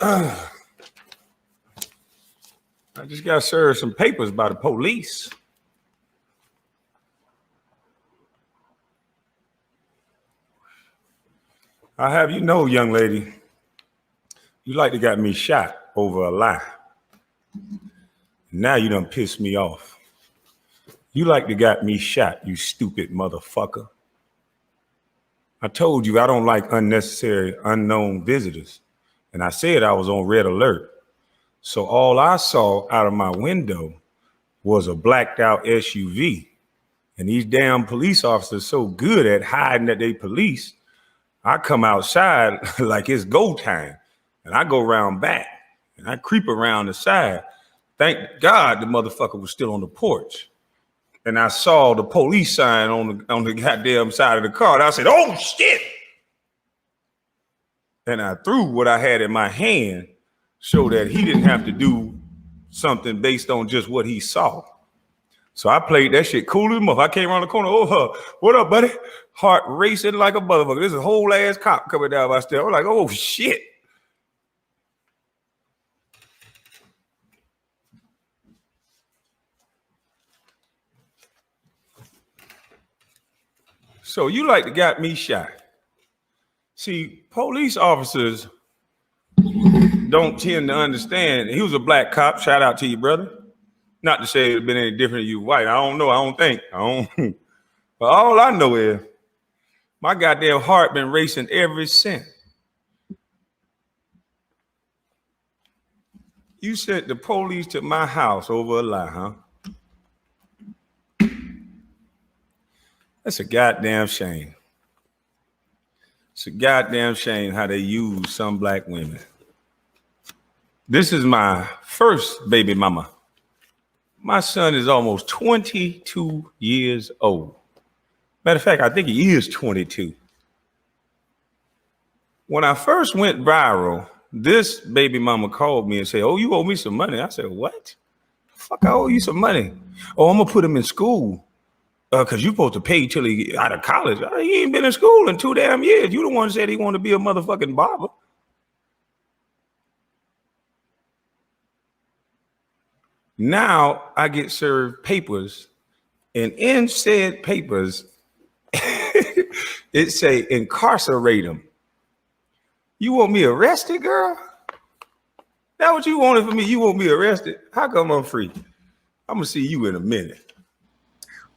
I just got served some papers by the police. I have you know, young lady, you like to got me shot over a lie. Now you done pissed me off. You like to got me shot, you stupid motherfucker. I told you I don't like unnecessary unknown visitors. And I said I was on red alert. So all I saw out of my window was a blacked out SUV. And these damn police officers so good at hiding that they police, I come outside like it's go time. And I go around back and I creep around the side. Thank God the motherfucker was still on the porch. And I saw the police sign on the goddamn side of the car. And I said, oh shit. And I threw what I had in my hand so that he didn't have to do something based on just what he saw. So I played that shit cool as muff. I came around the corner. Oh, what up, buddy? Heart racing like a motherfucker. There's a whole ass cop coming down my stairs. I'm like, oh shit. So you like to got me shot. See, police officers don't tend to understand. He was a black cop. Shout out to you, brother. Not to say it'd been any different if you white. I don't know. I don't think. But all I know is my goddamn heart been racing ever since. You sent the police to my house over a lie, huh? That's a goddamn shame. It's a goddamn shame how they use some black women. This is my first baby mama. My son is almost 22 years old. Matter of fact, I think he is 22. When I first went viral, this baby mama called me and said, oh, you owe me some money. I said, what? Fuck, I owe you some money. Oh, I'm going to put him in school. Because you're supposed to pay till he get out of college. He ain't been in school in 2 damn years. You the one who said he wanted to be a motherfucking barber. Now I get served papers, and in said papers, it say incarcerate him. You want me arrested, girl? That what you wanted for me? You want me arrested? How come I'm free? I'm gonna see you in a minute.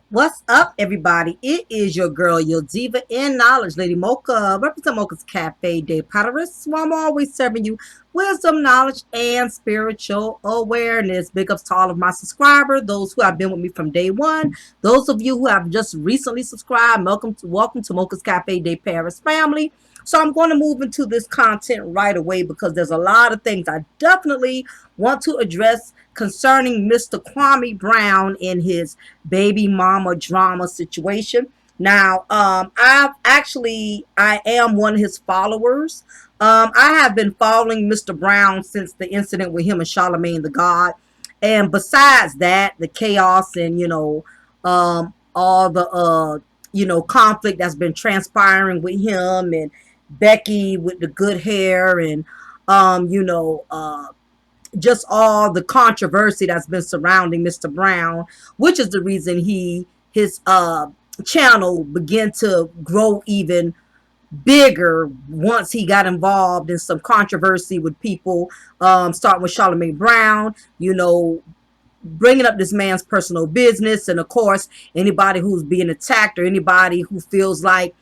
What's up, everybody? It is your girl, your diva in knowledge, Lady Mocha, represent Mocha's Cafe de Paris, where I'm always serving you wisdom, knowledge, and spiritual awareness. Big ups to all of my subscribers, those who have been with me from day one, those of you who have just recently subscribed. Welcome to Mocha's Cafe de Paris family. So I'm going to move into this content right away because there's a lot of things I definitely want to address concerning Mr. Kwame Brown and his baby mama drama situation. Now, I am one of his followers. I have been following Mr. Brown since the incident with him and Charlemagne the God. And besides that, the chaos and, all the, conflict that's been transpiring with him and Becky with the good hair and, just all the controversy that's been surrounding Mr. Brown, which is the reason his channel began to grow even bigger once he got involved in some controversy with people, starting with Charlemagne Brown, bringing up this man's personal business. And of course, anybody who's being attacked or anybody who feels like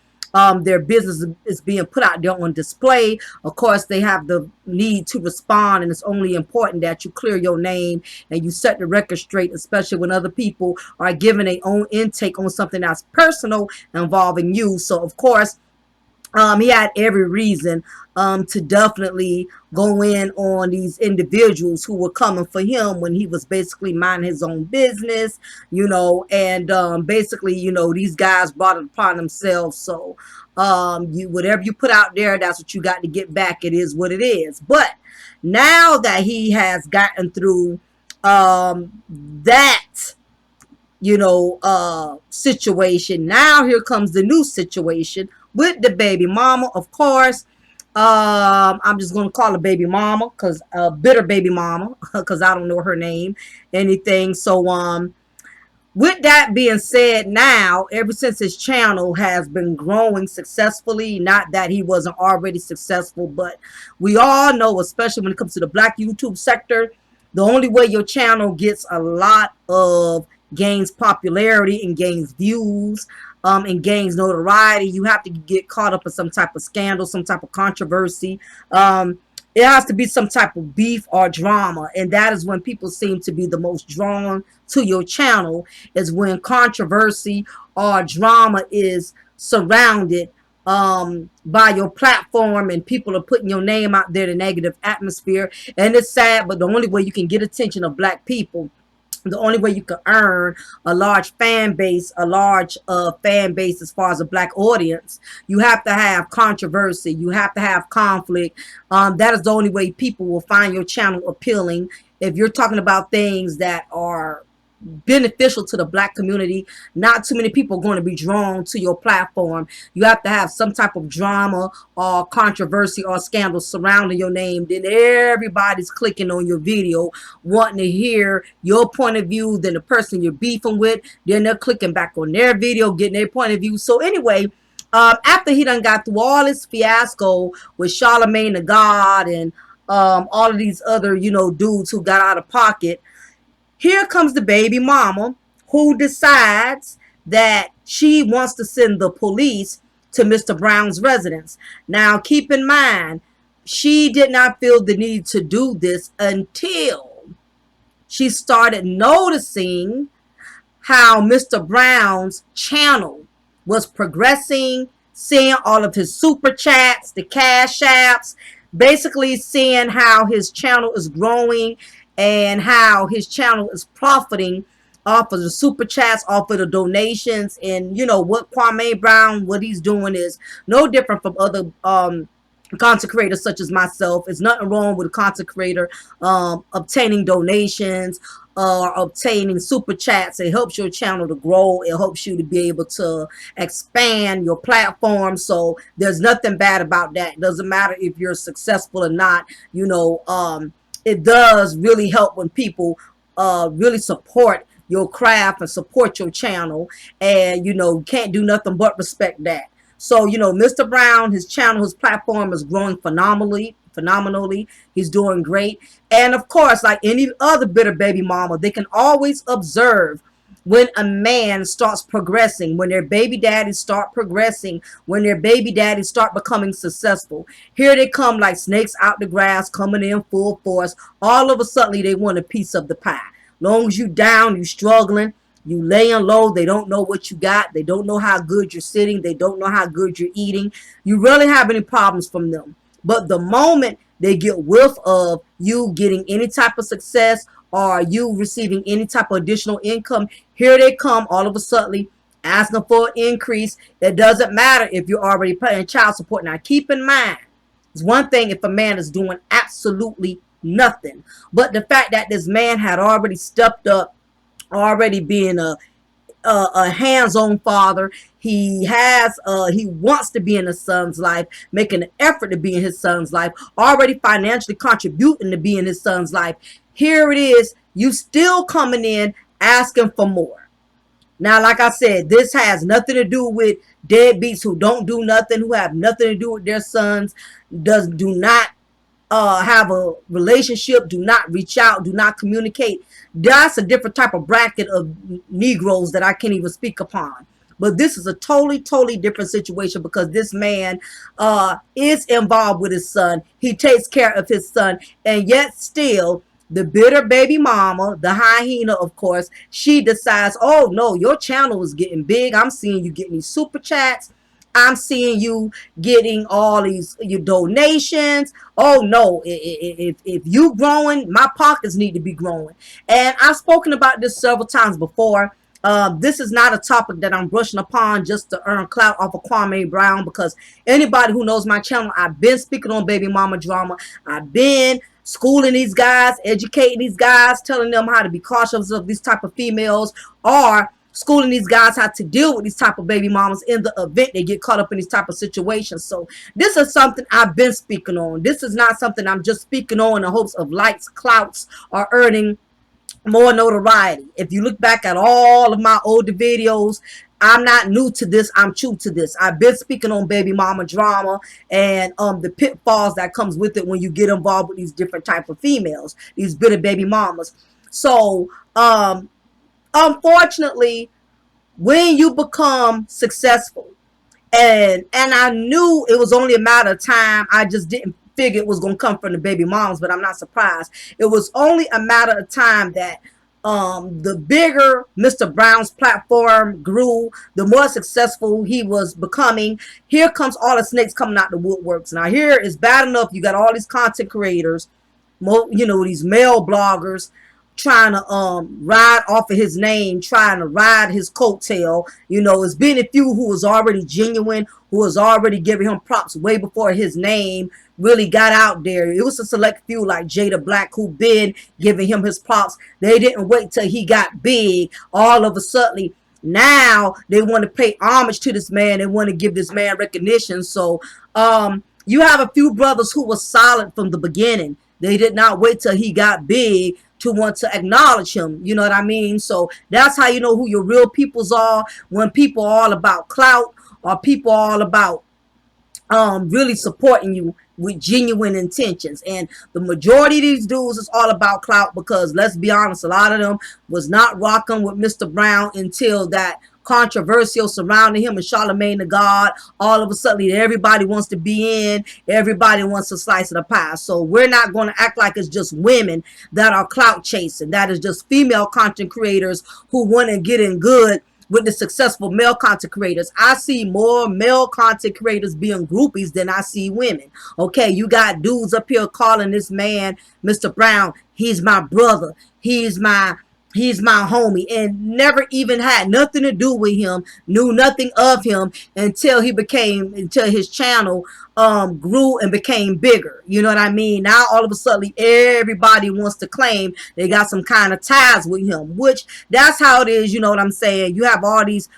their business is being put out there on display, of course, they have the need to respond. And it's only important that you clear your name and you set the record straight, especially when other people are giving their own intake on something that's personal involving you. So, of course, he had every reason to definitely go in on these individuals who were coming for him when he was basically minding his own business, and basically, these guys brought it upon themselves. So whatever you put out there, that's what you got to get back. It is what it is. But now that he has gotten through that situation, now here comes the new situation with the baby mama. Of course, I'm just gonna call her baby mama, cause bitter baby mama, cause I don't know her name, anything. So with that being said, now ever since his channel has been growing successfully, not that he wasn't already successful, but we all know, especially when it comes to the black YouTube sector, the only way your channel gets a lot of gains popularity and gains views, and gains notoriety, you have to get caught up in some type of scandal, some type of controversy. It has to be some type of beef or drama, and that is when people seem to be the most drawn to your channel, is when controversy or drama is surrounded by your platform, and people are putting your name out there, the negative atmosphere. And it's sad, but the only way you can get attention of black people, the only way you can earn a large fan base, as far as a black audience, you have to have controversy, you have to have conflict. That is the only way people will find your channel appealing. If you're talking about things that are beneficial to the black community, not too many people are going to be drawn to your platform. You have to have some type of drama or controversy or scandal surrounding your name, then everybody's clicking on your video wanting to hear your point of view. Then the person you're beefing with, then they're clicking back on their video, getting their point of view. So anyway, after he done got through all this fiasco with Charlemagne the God and all of these other, dudes who got out of pocket, here comes the baby mama who decides that she wants to send the police to Mr. Brown's residence. Now, keep in mind, she did not feel the need to do this until she started noticing how Mr. Brown's channel was progressing, seeing all of his super chats, the cash apps, basically seeing how his channel is growing and how his channel is profiting off of the super chats, off of the donations. And what Kwame Brown, what he's doing is no different from other content creators such as myself. It's nothing wrong with a content creator obtaining donations or obtaining super chats. It helps your channel to grow. It helps you to be able to expand your platform. So there's nothing bad about that. It doesn't matter if you're successful or not. It does really help when people really support your craft and support your channel, and can't do nothing but respect that. So Mr. Brown, his channel, his platform is growing phenomenally. He's doing great. And of course, like any other bitter baby mama, they can always observe when a man starts progressing, when their baby daddies start progressing, when their baby daddies start becoming successful. Here they come like snakes out the grass, coming in full force. All of a sudden, they want a piece of the pie. Long as you down, you struggling, you laying low, they don't know what you got. They don't know how good you're sitting. They don't know how good you're eating. You really have any problems from them. But the moment they get whiff of you getting any type of success or you receiving any type of additional income, here they come all of a sudden asking for an increase. It doesn't matter if you're already paying child support. Now, keep in mind, it's one thing if a man is doing absolutely nothing, but the fact that this man had already stepped up, already being a hands-on father, he wants to be in his son's life, making an effort to be in his son's life, already financially contributing to be in his son's life. Here it is, you still coming in asking for more. Now, like I said, this has nothing to do with deadbeats who don't do nothing, who have nothing to do with their sons, do not have a relationship, do not reach out, do not communicate. That's a different type of bracket of Negroes that I can't even speak upon. But this is a totally different situation, because this man is involved with his son. He takes care of his son, and yet still the bitter baby mama, the hyena, of course, she decides, oh no, your channel is getting big. I'm seeing you getting these super chats. I'm seeing you getting all these your donations. Oh no, if you growing, my pockets need to be growing. And I've spoken about this several times before. This is not a topic that I'm brushing upon just to earn clout off of Kwame Brown, because anybody who knows my channel, I've been speaking on baby mama drama. I've been schooling these guys, educating these guys, telling them how to be cautious of these type of females, or schooling these guys how to deal with these type of baby mamas in the event they get caught up in these type of situations. So this is something I've been speaking on. This is not something I'm just speaking on in the hopes of likes, clouts, or earning more notoriety. If you look back at all of my older videos, I'm not new to this. I'm true to this. I've been speaking on baby mama drama and the pitfalls that comes with it when you get involved with these different type of females, these bitter baby mamas. So unfortunately, when you become successful, and I knew it was only a matter of time. I just didn't figure it was going to come from the baby moms, but I'm not surprised. It was only a matter of time that the bigger Mr. Brown's platform grew, the more successful he was becoming. Here comes all the snakes coming out the woodworks. Now here is bad enough. You got all these content creators, you know, these male bloggers trying to ride off of his name, trying to ride his coattail. You know, it's been a few who was already genuine, who was already giving him props way before his name really got out there. It was a select few like Jada Black who been giving him his props. They didn't wait till he got big. All of a sudden, now they want to pay homage to this man. They want to give this man recognition. So you have a few brothers who were solid from the beginning. They did not wait till he got big to want to acknowledge him. You know what I mean? So that's how you know who your real peoples are, when people are all about clout, or people are all about really supporting you with genuine intentions. And the majority of these dudes is all about clout, because let's be honest, a lot of them was not rocking with Mr. Brown until that controversial surrounding him and Charlemagne the God. All of a sudden, everybody wants to be in. Everybody wants a slice of the pie. So we're not going to act like it's just women that are clout chasing. That is just female content creators who want to get in good with the successful male content creators. I see more male content creators being groupies than I see women. Okay, you got dudes up here calling this man Mr. Brown, he's my brother, he's my homie, and never even had nothing to do with him, knew nothing of him until his channel grew and became bigger. You know what I mean? Now all of a sudden everybody wants to claim they got some kind of ties with him, which that's how it is. You know what I'm saying? You have all these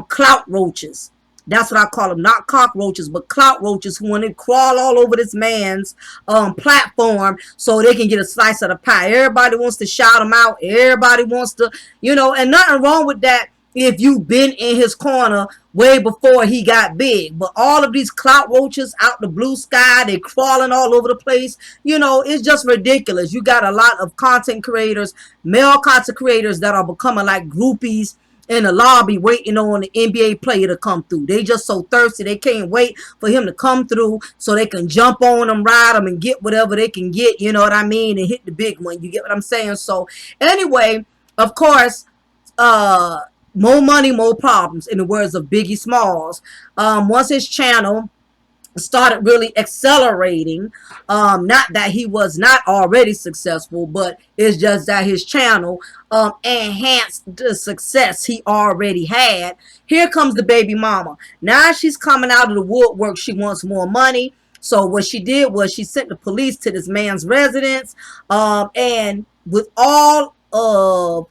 clout roaches. That's what I call them, not cockroaches, but clout roaches, who want to crawl all over this man's platform so they can get a slice of the pie. Everybody wants to shout him out. Everybody wants to, you know, and nothing wrong with that if you've been in his corner way before he got big. But all of these clout roaches out the blue sky, they crawling all over the place. You know, it's just ridiculous. You got a lot of content creators, male content creators, that are becoming like groupies in the lobby waiting on the NBA player to come through. They just so thirsty. They can't wait for him to come through so they can jump on him, ride him, and get whatever they can get, you know what I mean, and hit the big one. You get what I'm saying? So anyway, of course, more money, more problems, in the words of Biggie Smalls. Once his channel started really accelerating, not that he was not already successful, but it's just that his channel enhanced the success he already had. Here comes the baby mama. Now she's coming out of the woodwork. She wants more money. So what she did was she sent the police to this man's residence, and with all of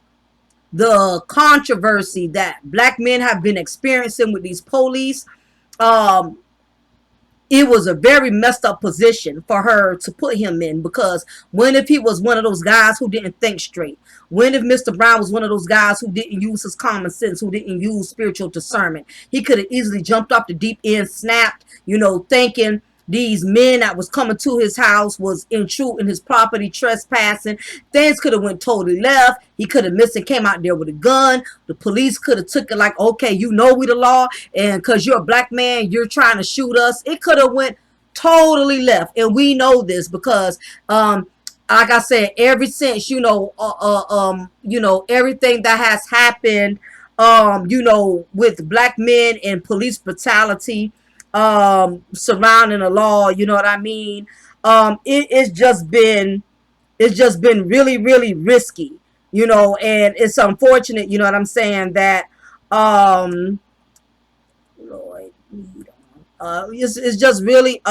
the controversy that black men have been experiencing with these police, it was a very messed up position for her to put him in, because when if he was one of those guys who didn't think straight? When if Mr. Brown was one of those guys who didn't use his common sense, who didn't use spiritual discernment? He could have easily jumped off the deep end, snapped, you know, thinking these men that was coming to his house was intruding his property, trespassing. Things could have went totally left. He could have missed and came out there with a gun. The police could have took it like, okay, you know we the law, and because you're a black man, you're trying to shoot us. It could have went totally left, and we know this because like I said, ever since, you know, everything that has happened, you know, with black men and police brutality surrounding the law, you know what I mean? It's just been really, really risky, you know, and it's unfortunate, you know what I'm saying, that Lord, it's just really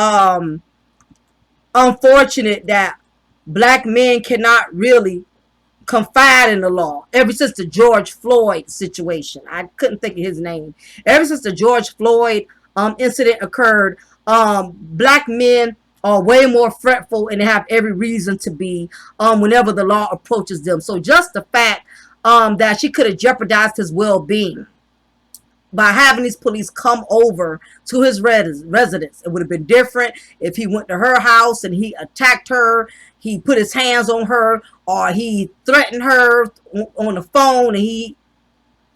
unfortunate that black men cannot really confide in the law. Ever since the George Floyd situation, I couldn't think of his name. Ever since the George Floyd incident occurred, black men are way more fretful and have every reason to be whenever the law approaches them. So just the fact that she could have jeopardized his well-being by having these police come over to his residence. It would have been different if he went to her house and he attacked her, he put his hands on her, or he threatened her on the phone and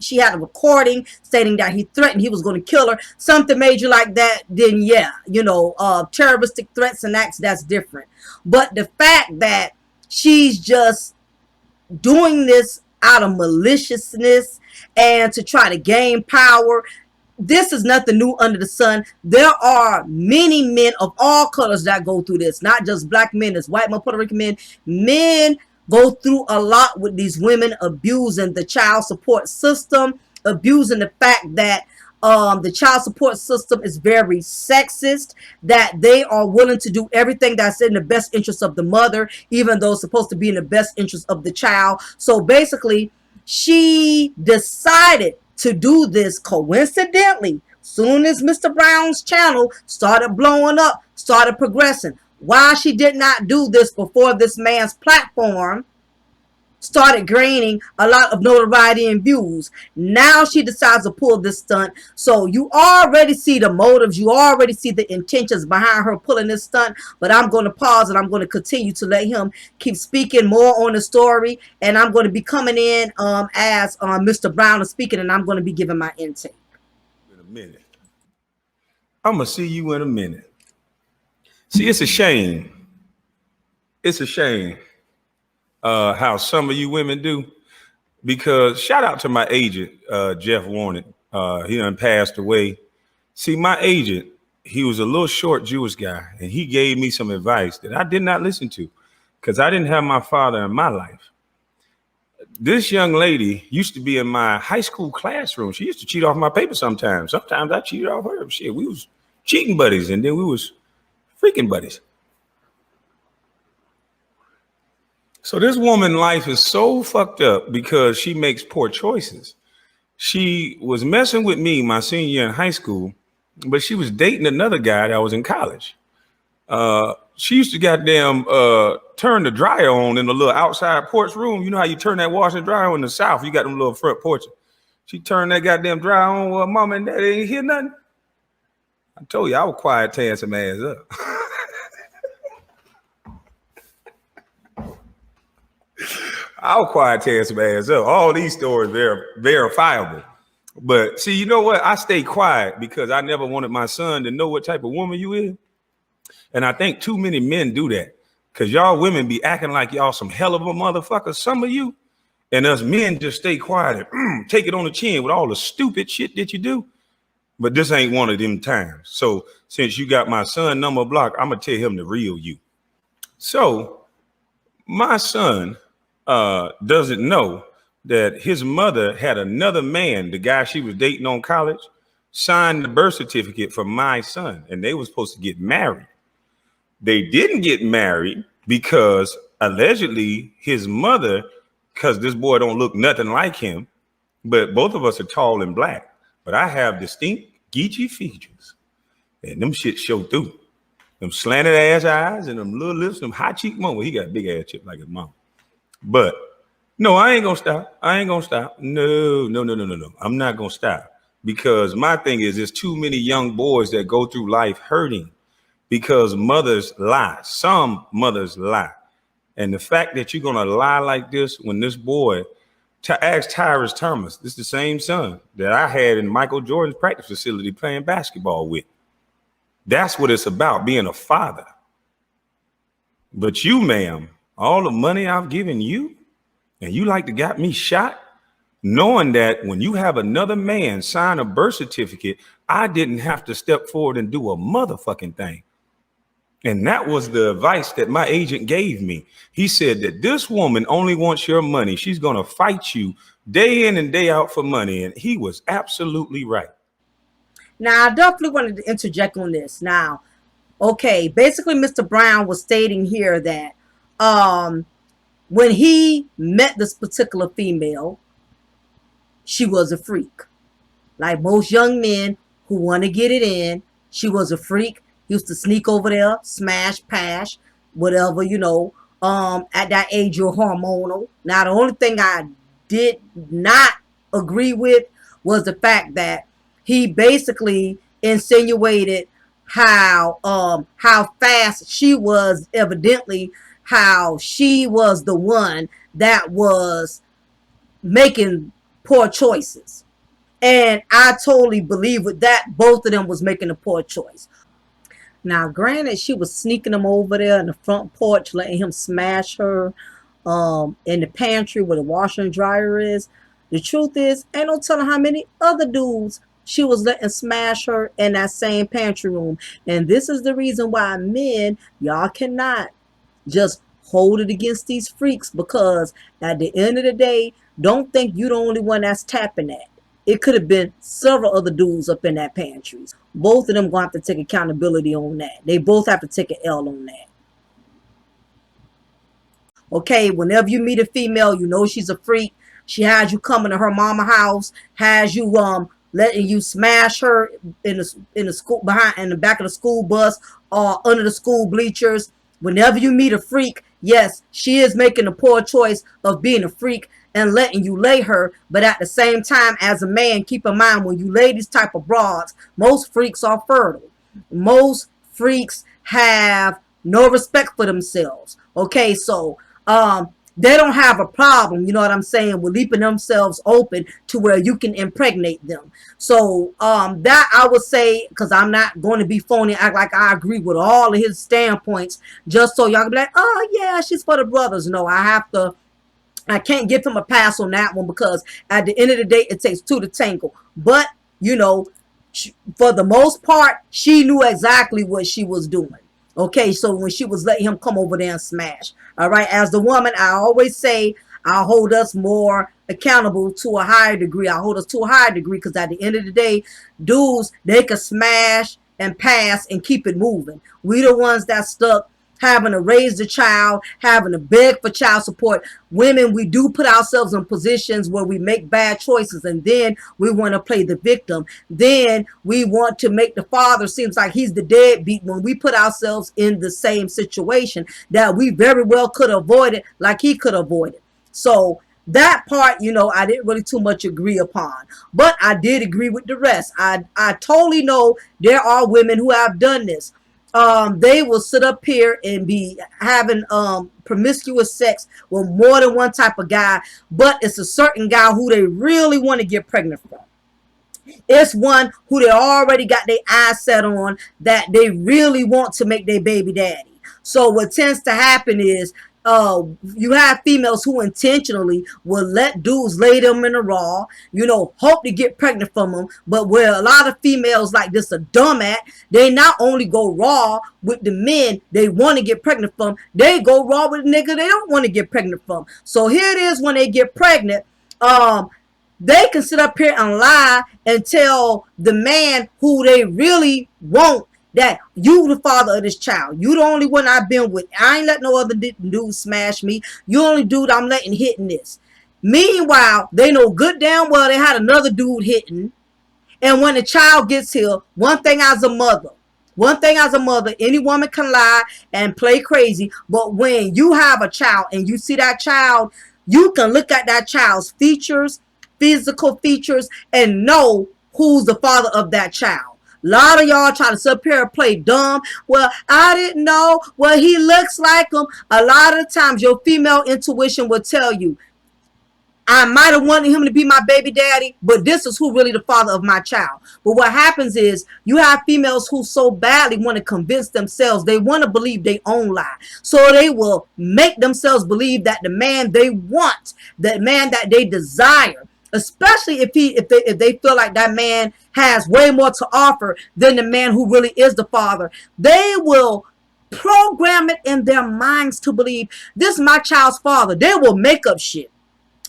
she had a recording stating that he threatened he was going to kill her, something major like that, then yeah, you know, terroristic threats and acts, that's different. But the fact that she's just doing this out of maliciousness and to try to gain power, this is nothing new under the sun. There are many men of all colors that go through this, not just black men, it's white men, Puerto Rican men. Men go through a lot with these women abusing the child support system, abusing the fact that the child support system is very sexist, that they are willing to do everything that's in the best interest of the mother, even though it's supposed to be in the best interest of the child. So basically, she decided to do this coincidentally soon as Mr. Brown's channel started blowing up, started progressing. Why she did not do this before this man's platform started gaining a lot of notoriety and views. Now she decides to pull this stunt. So you already see the motives, you already see the intentions behind her pulling this stunt. But I'm going to pause and I'm going to continue to let him keep speaking more on the story. And I'm going to be coming in as Mr. Brown is speaking, and I'm going to be giving my intake. In a minute. I'm going to see you in a minute. See, it's a shame. It's a shame how some of you women do, because shout out to my agent, Jeff Warnick. He done passed away. See, my agent, he was a little short Jewish guy, and he gave me some advice that I did not listen to because I didn't have my father in my life. This young lady used to be in my high school classroom. She used to cheat off my paper sometimes. Sometimes I cheated off her. Shit, we was cheating buddies, and then we was freaking buddies. So this woman's life is so fucked up because she makes poor choices. She was messing with me my senior year in high school, but she was dating another guy that was in college. She used to goddamn turn the dryer on in the little outside porch room. You know how you turn that washer and dryer on in the South? You got them little front porches. She turned that goddamn dryer on while mama and daddy ain't hear nothing. I told you I was quiet tearing some ass up. I'll quiet tear some ass up. All these stories are verifiable. But see, you know what? I stay quiet because I never wanted my son to know what type of woman you is. And I think too many men do that because y'all women be acting like y'all some hell of a motherfucker, some of you. And us men just stay quiet and take it on the chin with all the stupid shit that you do. But this ain't one of them times. So since you got my son number blocked, I'm going to tell him the real you. So my son doesn't know that his mother had another man, the guy she was dating on college, signed the birth certificate for my son, and they were supposed to get married. They didn't get married because allegedly his mother, because this boy don't look nothing like him, but both of us are tall and black, but I have distinct geeky features, and them shit show through. Them slanted ass eyes and them little lips, them high cheek moments. He got a big ass chip like his mom. But no, I ain't gonna stop. I ain't gonna stop. No. I'm not gonna stop because my thing is there's too many young boys that go through life hurting because mothers lie. Some mothers lie. And the fact that you're gonna lie like this when this boy, ask Tyrus Thomas, this is the same son that I had in Michael Jordan's practice facility playing basketball with. That's what it's about, being a father. But you, ma'am, all the money I've given you, and you like to got me shot, knowing that when you have another man sign a birth certificate, I didn't have to step forward and do a motherfucking thing. And that was the advice that my agent gave me. He said that this woman only wants your money. She's going to fight you day in and day out for money. And he was absolutely right. Now, I definitely wanted to interject on this. Now, okay, basically, Mr. Brown was stating here that when he met this particular female, she was a freak. Like most young men who want to get it in, she was a freak. He used to sneak over there, smash, pash, whatever, at that age, you're hormonal. Now, the only thing I did not agree with was the fact that he basically insinuated how fast she was, evidently how she was the one that was making poor choices. And I totally believe with that, both of them was making a poor choice. Now, granted, she was sneaking him over there in the front porch, letting him smash her in the pantry where the washer and dryer is. The truth is, ain't no telling how many other dudes she was letting smash her in that same pantry room. And this is the reason why men, y'all cannot just hold it against these freaks, because at the end of the day, don't think you the only one that's tapping that. It could have been several other dudes up in that pantry. Both of them going to have to take accountability on that. They both have to take an L on that. Okay, whenever you meet a female, you know she's a freak. She has you coming to her mama house, has you letting you smash her in the school, behind in the back of the school bus or under the school bleachers. Whenever you meet a freak, yes, she is making a poor choice of being a freak and letting you lay her. But at the same time, as a man, keep in mind, when you lay these type of broads, most freaks are fertile. Most freaks have no respect for themselves. Okay, so they don't have a problem, you know what I'm saying, with leaving themselves open to where you can impregnate them. So that I would say, because I'm not going to be phony, act like I agree with all of his standpoints, just so y'all can be like, oh yeah, she's for the brothers. No, I can't give him a pass on that one, because at the end of the day, it takes two to tangle. But, for the most part, she knew exactly what she was doing. Okay, so when she was letting him come over there and smash. All right, as the woman, I always say, I'll hold us more accountable to a higher degree. I'll hold us to a higher degree, because at the end of the day, dudes, they can smash and pass and keep it moving. We the ones that stuck having to raise the child, having to beg for child support. Women, we do put ourselves in positions where we make bad choices, and then we want to play the victim. Then we want to make the father seems like he's the deadbeat, when we put ourselves in the same situation that we very well could avoid it, like he could avoid it. So that part, I didn't really too much agree upon, but I did agree with the rest. I totally know there are women who have done this. They will sit up here and be having promiscuous sex with more than one type of guy, but it's a certain guy who they really want to get pregnant from. It's one who they already got their eyes set on, that they really want to make their baby daddy. So what tends to happen is you have females who intentionally will let dudes lay them in the raw, hope to get pregnant from them. But where a lot of females like this are dumb at, they not only go raw with the men they want to get pregnant from, they go raw with the nigga they don't want to get pregnant from. So here it is, when they get pregnant, they can sit up here and lie and tell the man who they really want that you the father of this child. You the only one I've been with. I ain't let no other dude smash me. You the only dude I'm letting hitting this. Meanwhile, they know good damn well they had another dude hitting. And when the child gets here, one thing as a mother, any woman can lie and play crazy. But when you have a child and you see that child, you can look at that child's features, physical features, and know who's the father of that child. A lot of y'all try to sit up here and play dumb. Well, I didn't know. Well, he looks like him. A lot of times your female intuition will tell you, I might have wanted him to be my baby daddy, but this is who really the father of my child. But what happens is you have females who so badly want to convince themselves, they want to believe their own lie. So they will make themselves believe that the man they want, the man that they desire, especially if they feel like that man has way more to offer than the man who really is the father, they will program it in their minds to believe this is my child's father. They will make up shit.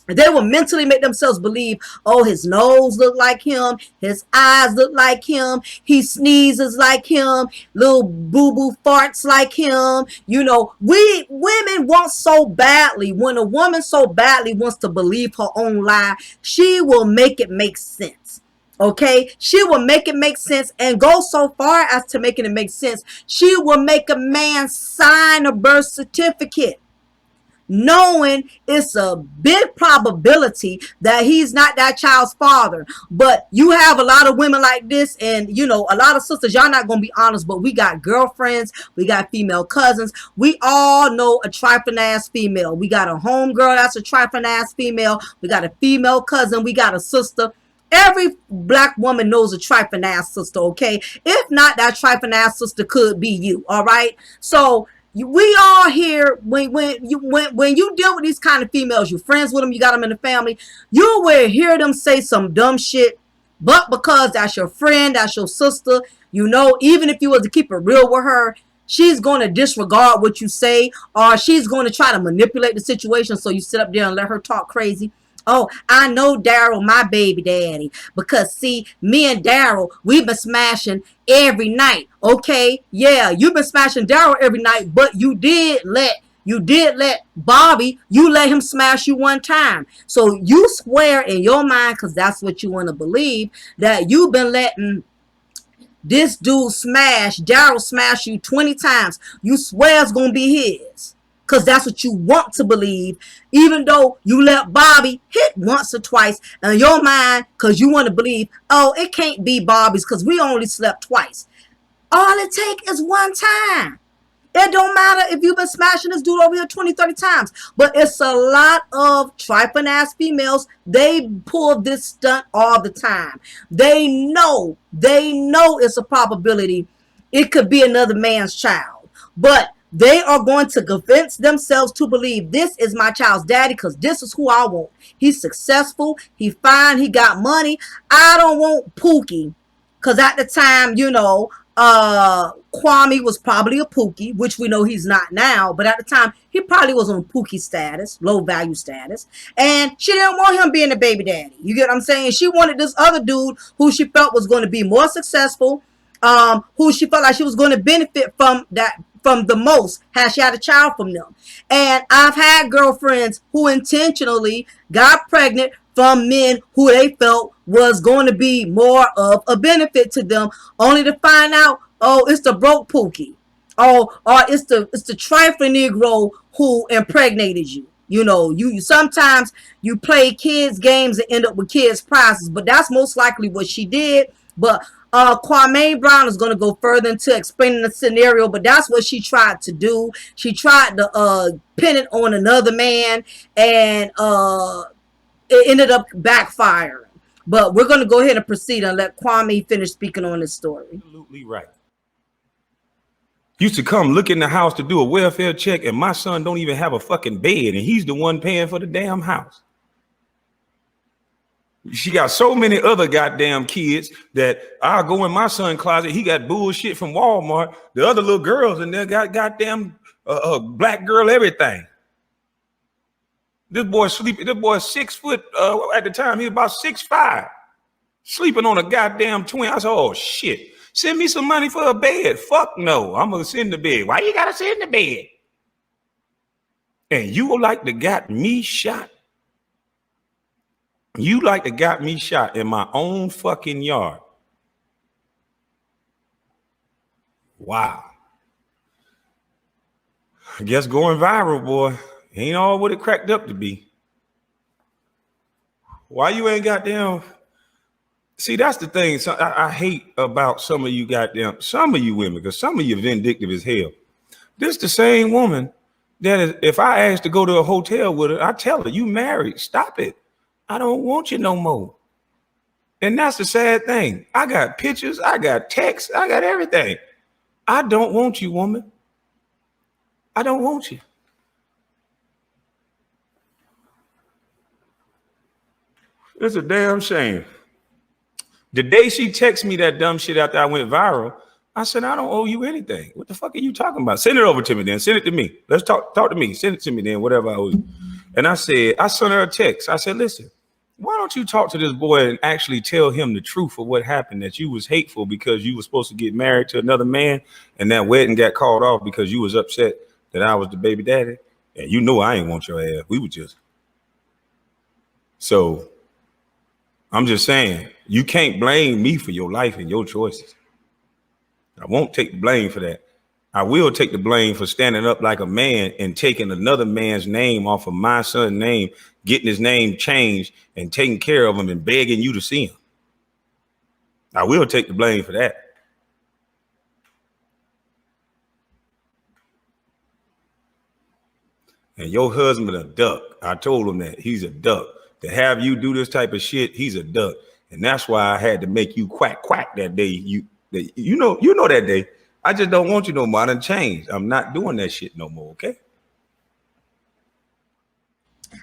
They will mentally make themselves believe, oh, his nose look like him, his eyes look like him, he sneezes like him, little boo-boo farts like him. You know, we women want so badly. When a woman so badly wants to believe her own lie, she will make it make sense. Okay, she will make it make sense and go so far as to making it make sense. She will make a man sign a birth certificate, knowing it's a big probability that he's not that child's father. But you have a lot of women like this, and you know, a lot of sisters, y'all not gonna be honest, but we got girlfriends, we got female cousins, we all know a trifling ass female. We got a homegirl that's a trifling ass female, we got a female cousin, we got a sister. Every black woman knows a trifling ass sister, okay? If not, that trifling ass sister could be you, all right? So we all here, when you deal with these kind of females, you're friends with them, you got them in the family, you will hear them say some dumb shit, but because that's your friend, that's your sister, you know, even if you was to keep it real with her, she's going to disregard what you say, or she's going to try to manipulate the situation, so you sit up there and let her talk crazy. Oh, I know Daryl, my baby daddy, because see, me and Daryl, we've been smashing every night. Okay, yeah, you've been smashing Daryl every night, but you did let Bobby, you let him smash you one time. So you swear in your mind, because that's what you want to believe, that you've been letting this dude Daryl smash you 20 times. You swear it's going to be his, because that's what you want to believe, even though you let Bobby hit once or twice in your mind, because you want to believe, oh, it can't be Bobby's because we only slept twice. All it takes is one time. It don't matter if you've been smashing this dude over here 20, 30 times. But it's a lot of trifling ass females. They pull this stunt all the time. They know it's a probability it could be another man's child. But they are going to convince themselves to believe this is my child's daddy because this is who I want. He's successful. He's fine. He got money. I don't want Pookie. Because at the time, you know, Kwame was probably a Pookie, which we know he's not now. But at the time, he probably was on Pookie status, low value status. And she didn't want him being a baby daddy. You get what I'm saying? She wanted this other dude who she felt was going to be more successful, who she felt like she was going to benefit from the most, had she had a child from them. And I've had girlfriends who intentionally got pregnant from men who they felt was going to be more of a benefit to them, only to find out, oh, it's the broke Pookie. Oh, or it's the trifling Negro who impregnated you. You know, you sometimes you play kids games and end up with kids prizes, but that's most likely what she did. But Kwame Brown is going to go further into explaining the scenario, but that's what she tried to do. She tried to pin it on another man, and it ended up backfiring. But we're going to go ahead and proceed and let Kwame finish speaking on this story. Absolutely right. Used to come look in the house to do a welfare check, and my son don't even have a fucking bed, and he's the one paying for the damn house. She got so many other goddamn kids that I'll go in my son's closet. He got bullshit from Walmart. The other little girls in there got goddamn black girl everything. This boy sleeping. This boy 6 foot. At the time he was about 6'5", sleeping on a goddamn twin. I said, "Oh shit! Send me some money for a bed." Fuck no, I'm gonna send the bed. Why you gotta send the bed? And you would like to got me shot. You like to got me shot in my own fucking yard. Wow. I guess going viral, boy, ain't all what it cracked up to be. Why you ain't goddamn? See, that's the thing. So I hate about some of you women, because some of you vindictive as hell. This the same woman that is, if I ask to go to a hotel with her, I tell her, you married, stop it. I don't want you no more. And that's the sad thing. I got pictures, I got texts, I got everything. I don't want you, woman. I don't want you. It's a damn shame. The day she texted me that dumb shit after I went viral, I said, I don't owe you anything. What the fuck are you talking about? Send it over to me then. Send it to me. Let's talk to me. Send it to me then, whatever I owe you. And I said, I sent her a text. I said, listen, why don't you talk to this boy and actually tell him the truth of what happened, that you was hateful because you was supposed to get married to another man and that wedding got called off because you was upset that I was the baby daddy. And you know I ain't want your ass. We were just. So I'm just saying, you can't blame me for your life and your choices. I won't take the blame for that. I will take the blame for standing up like a man and taking another man's name off of my son's name, getting his name changed and taking care of him and begging you to see him. I will take the blame for that. And your husband a duck. I told him that. He's a duck. To have you do this type of shit, he's a duck. And that's why I had to make you quack that day. You know that day. I just don't want you no more. I done changed. I'm not doing that shit no more, okay?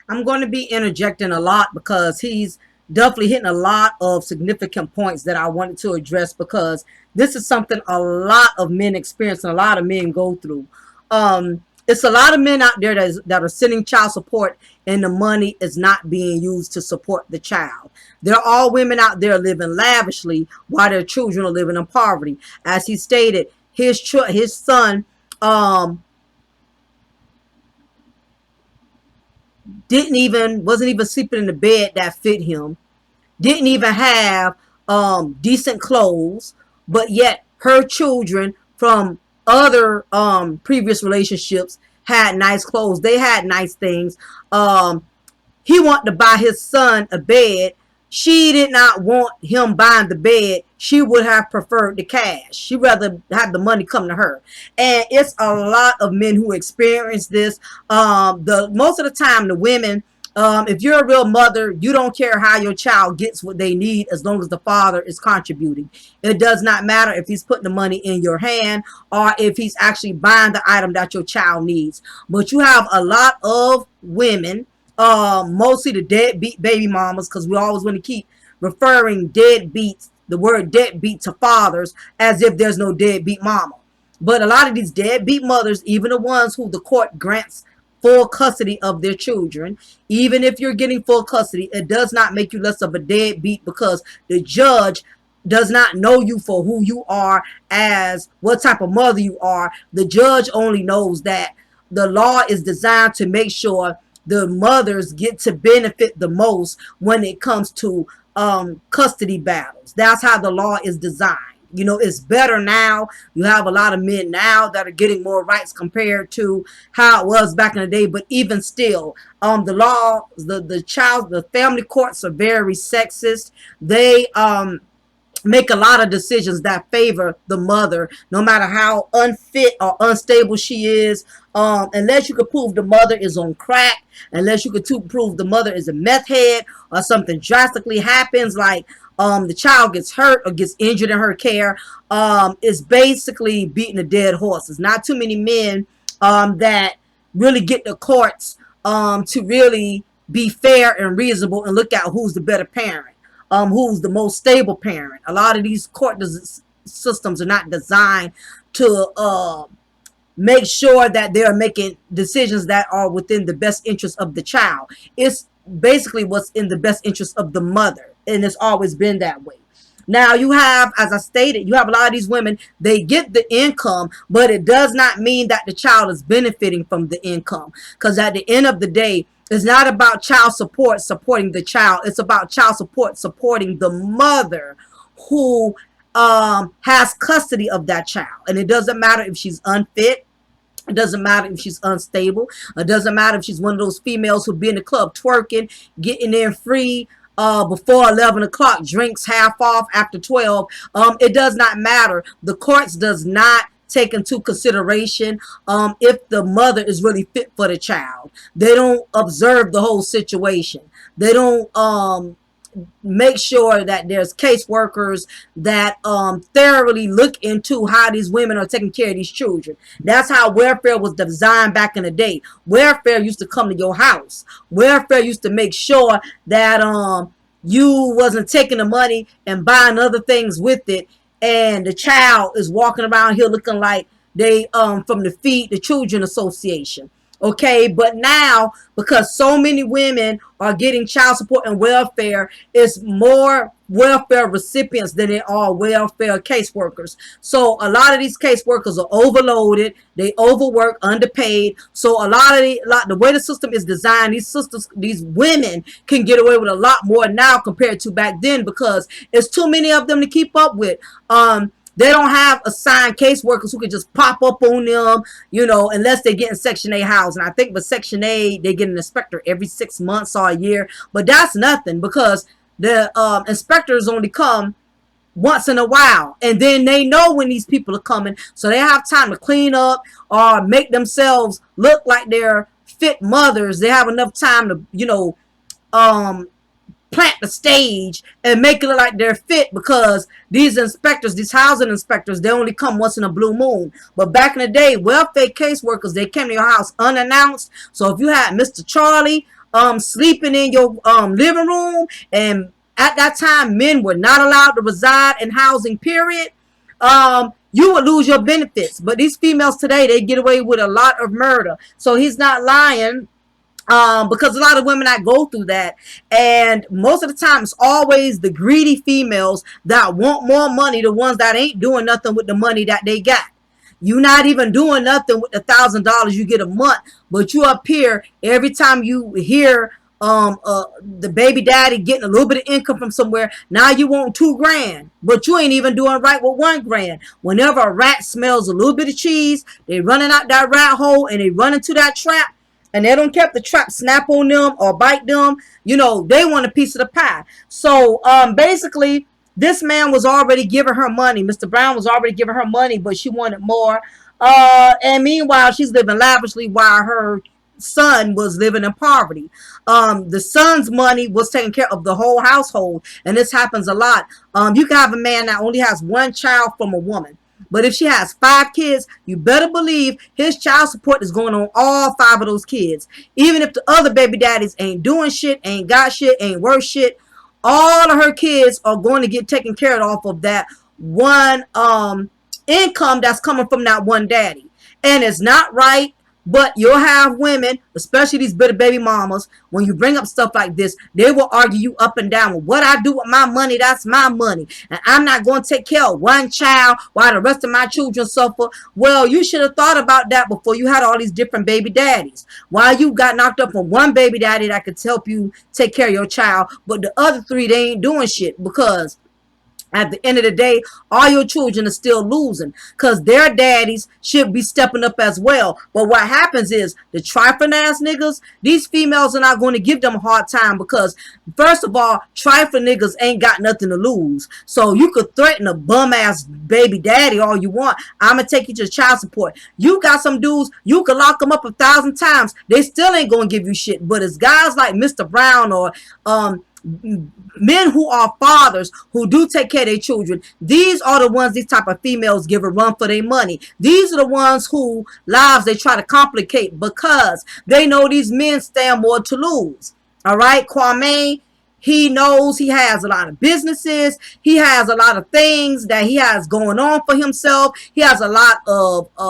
I'm going to be interjecting a lot because he's definitely hitting a lot of significant points that I wanted to address, because this is something a lot of men experience and a lot of men go through. It's a lot of men out there that are sending child support and the money is not being used to support the child. There are all women out there living lavishly while their children are living in poverty. As he stated, his son wasn't even sleeping in the bed that fit him, didn't even have decent clothes, but yet her children from other previous relationships had nice clothes. They had nice things. He wanted to buy his son a bed. She did not want him buying the bed. She would have preferred the cash. She'd rather have the money come to her. And it's a lot of men who experience this. Most of the time, the women, if you're a real mother, you don't care how your child gets what they need as long as the father is contributing. It does not matter if he's putting the money in your hand or if he's actually buying the item that your child needs. But you have a lot of women, mostly the deadbeat baby mamas, because we always want to keep referring deadbeats, the word deadbeat, to fathers as if there's no deadbeat mama. But a lot of these deadbeat mothers, even the ones who the court grants full custody of their children, even if you're getting full custody, it does not make you less of a deadbeat, because the judge does not know you for who you are, as what type of mother you are. The judge only knows that the law is designed to make sure the mothers get to benefit the most when it comes to custody battles. That's how the law is designed. You know, it's better now. You have a lot of men now that are getting more rights compared to how it was back in the day. But even still, the law, the family courts are very sexist. They make a lot of decisions that favor the mother, no matter how unfit or unstable she is. Unless you could prove the mother is on crack, unless you could prove the mother is a meth head, or something drastically happens, like the child gets hurt or gets injured in her care, is basically beating a dead horse. There's not too many men that really get the courts to really be fair and reasonable and look at who's the better parent. Who's the most stable parent. A lot of these court systems are not designed to make sure that they're making decisions that are within the best interest of the child. It's basically what's in the best interest of the mother, and it's always been that way. Now you have, as I stated, you have a lot of these women, they get the income, but it does not mean that the child is benefiting from the income, because at the end of the day, it's not about child support supporting the child. It's about child support supporting the mother who has custody of that child. And it doesn't matter if she's unfit. It doesn't matter if she's unstable. It doesn't matter if she's one of those females who be in the club twerking, getting in free before 11 o'clock, drinks half off after 12. It does not matter. The courts does not take into consideration if the mother is really fit for the child. They don't observe the whole situation. They don't make sure that there's caseworkers that thoroughly look into how these women are taking care of these children. That's how welfare was designed back in the day. Welfare used to come to your house. Welfare used to make sure that you wasn't taking the money and buying other things with it, and the child is walking around here looking like they from the Feed the Children Association. Okay, but now because so many women are getting child support and welfare, it's more welfare recipients than they are welfare caseworkers. So a lot of these caseworkers are overloaded, they overwork, underpaid. So a lot of the way the system is designed, these women can get away with a lot more now compared to back then because it's too many of them to keep up with. They don't have assigned caseworkers who can just pop up on them, unless they get in Section A housing. I think with Section A, they get an inspector every 6 months or a year. But that's nothing because the inspectors only come once in a while. And then they know when these people are coming. So they have time to clean up or make themselves look like they're fit mothers. They have enough time to, plant the stage and make it look like they're fit because these inspectors, these housing inspectors, they only come once in a blue moon. But back in the day, welfare caseworkers, they came to your house unannounced. So if you had Mr. Charlie sleeping in your living room, and at that time men were not allowed to reside in housing, period, you would lose your benefits. But these females today, they get away with a lot of murder. So he's not lying. Because a lot of women that go through that, and most of the time it's always the greedy females that want more money, the ones that ain't doing nothing with the money that they got. You're not even doing nothing with the $1,000 you get a month, but you up here every time you hear the baby daddy getting a little bit of income from somewhere. Now you want $2,000, but you ain't even doing right with $1,000. Whenever a rat smells a little bit of cheese, they running out that rat hole and they run into that trap. And they don't care if the trap snap on them or bite them. They want a piece of the pie. So basically, this man was already giving her money. Mr. Brown was already giving her money, but she wanted more. And meanwhile, she's living lavishly while her son was living in poverty. The son's money was taking care of the whole household. And this happens a lot. You can have a man that only has one child from a woman. But if she has 5 kids, you better believe his child support is going on all 5 of those kids. Even if the other baby daddies ain't doing shit, ain't got shit, ain't worth shit, all of her kids are going to get taken care of off of that one income that's coming from that one daddy. And it's not right. But you'll have women, especially these bitter baby mamas, when you bring up stuff like this, they will argue you up and down. Well, what I do with my money, that's my money. And I'm not going to take care of one child while the rest of my children suffer. Well, you should have thought about that before you had all these different baby daddies. Why you got knocked up on one baby daddy that could help you take care of your child, but the other 3, they ain't doing shit because at the end of the day, all your children are still losing because their daddies should be stepping up as well. But what happens is the trifling ass niggas, these females are not going to give them a hard time because, first of all, trifling niggas ain't got nothing to lose. So you could threaten a bum ass baby daddy all you want. I'm going to take you to child support. You got some dudes, you could lock them up 1,000 times. They still ain't going to give you shit. But it's guys like Mr. Brown or men who are fathers who do take care of their children. These are the ones these type of females give a run for their money. These are the ones who lives they try to complicate because they know these men stand more to lose. All right, Kwame, he knows he has a lot of businesses. He has a lot of things that he has going on for himself. He has a lot of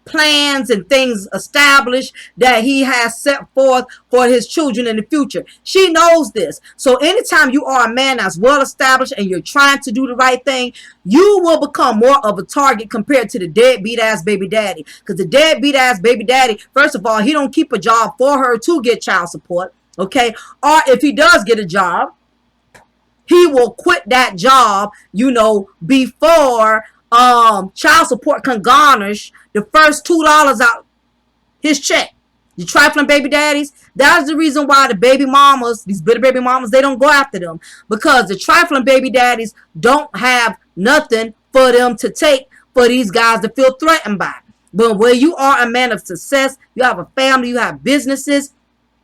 plans and things established that he has set forth for his children in the future. She knows this. So anytime you are a man that's well established and you're trying to do the right thing, you will become more of a target compared to the deadbeat ass baby daddy. Because the deadbeat ass baby daddy, first of all, he don't keep a job for her to get child support. Okay. Or if he does get a job, he will quit that job, before child support can garnish the first $2 out his check. You trifling baby daddies, that's the reason why the baby mamas, these bitter baby mamas, they don't go after them. Because the trifling baby daddies don't have nothing for them to take for these guys to feel threatened by. But when you are a man of success, you have a family, you have businesses,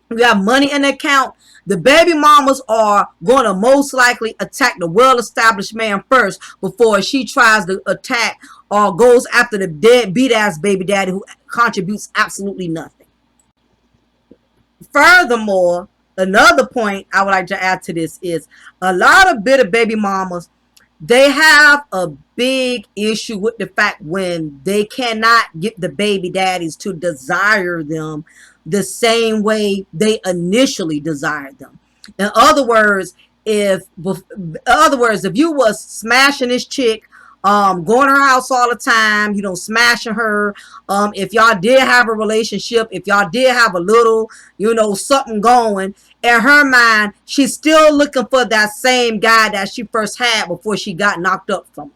you have money in the account, the baby mamas are going to most likely attack the well-established man first before she tries to attack or goes after the deadbeat ass baby daddy who contributes absolutely nothing. Furthermore, another point I would like to add to this is a lot of bitter baby mamas, they have a big issue with the fact when they cannot get the baby daddies to desire them the same way they initially desired them. In other words, if you was smashing this chick, going to her house all the time, you know, smashing her, if y'all did have a relationship, if y'all did have a little, you know, something going, in her mind, she's still looking for that same guy that she first had before she got knocked up from him.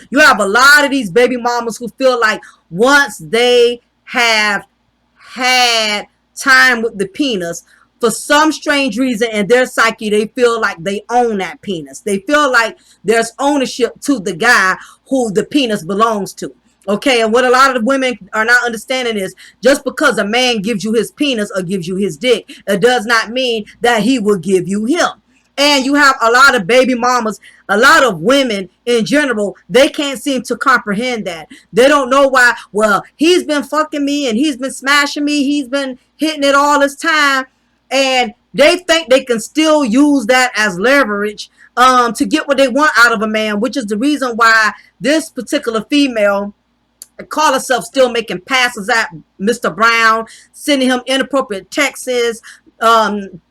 You have a lot of these baby mamas who feel like once they have had time with the penis, for some strange reason in their psyche, they feel like they own that penis. They feel like there's ownership to the guy who the penis belongs to. Okay, and what a lot of the women are not understanding is just because a man gives you his penis or gives you his dick, it does not mean that he will give you him. And you have a lot of baby mamas, a lot of women in general, they can't seem to comprehend that. They don't know why, well, he's been fucking me and he's been smashing me, he's been hitting it all this time, and they think they can still use that as leverage to get what they want out of a man, which is the reason why this particular female call herself still making passes at Mr. Brown, sending him inappropriate texts,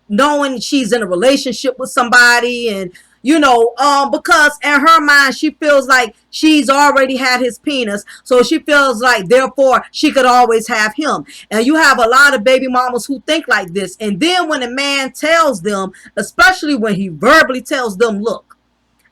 knowing she's in a relationship with somebody, and you know, because in her mind she feels like she's already had his penis, so she feels like therefore she could always have him. And you have a lot of baby mamas who think like this, and then when a man tells them, especially when he verbally tells them, look,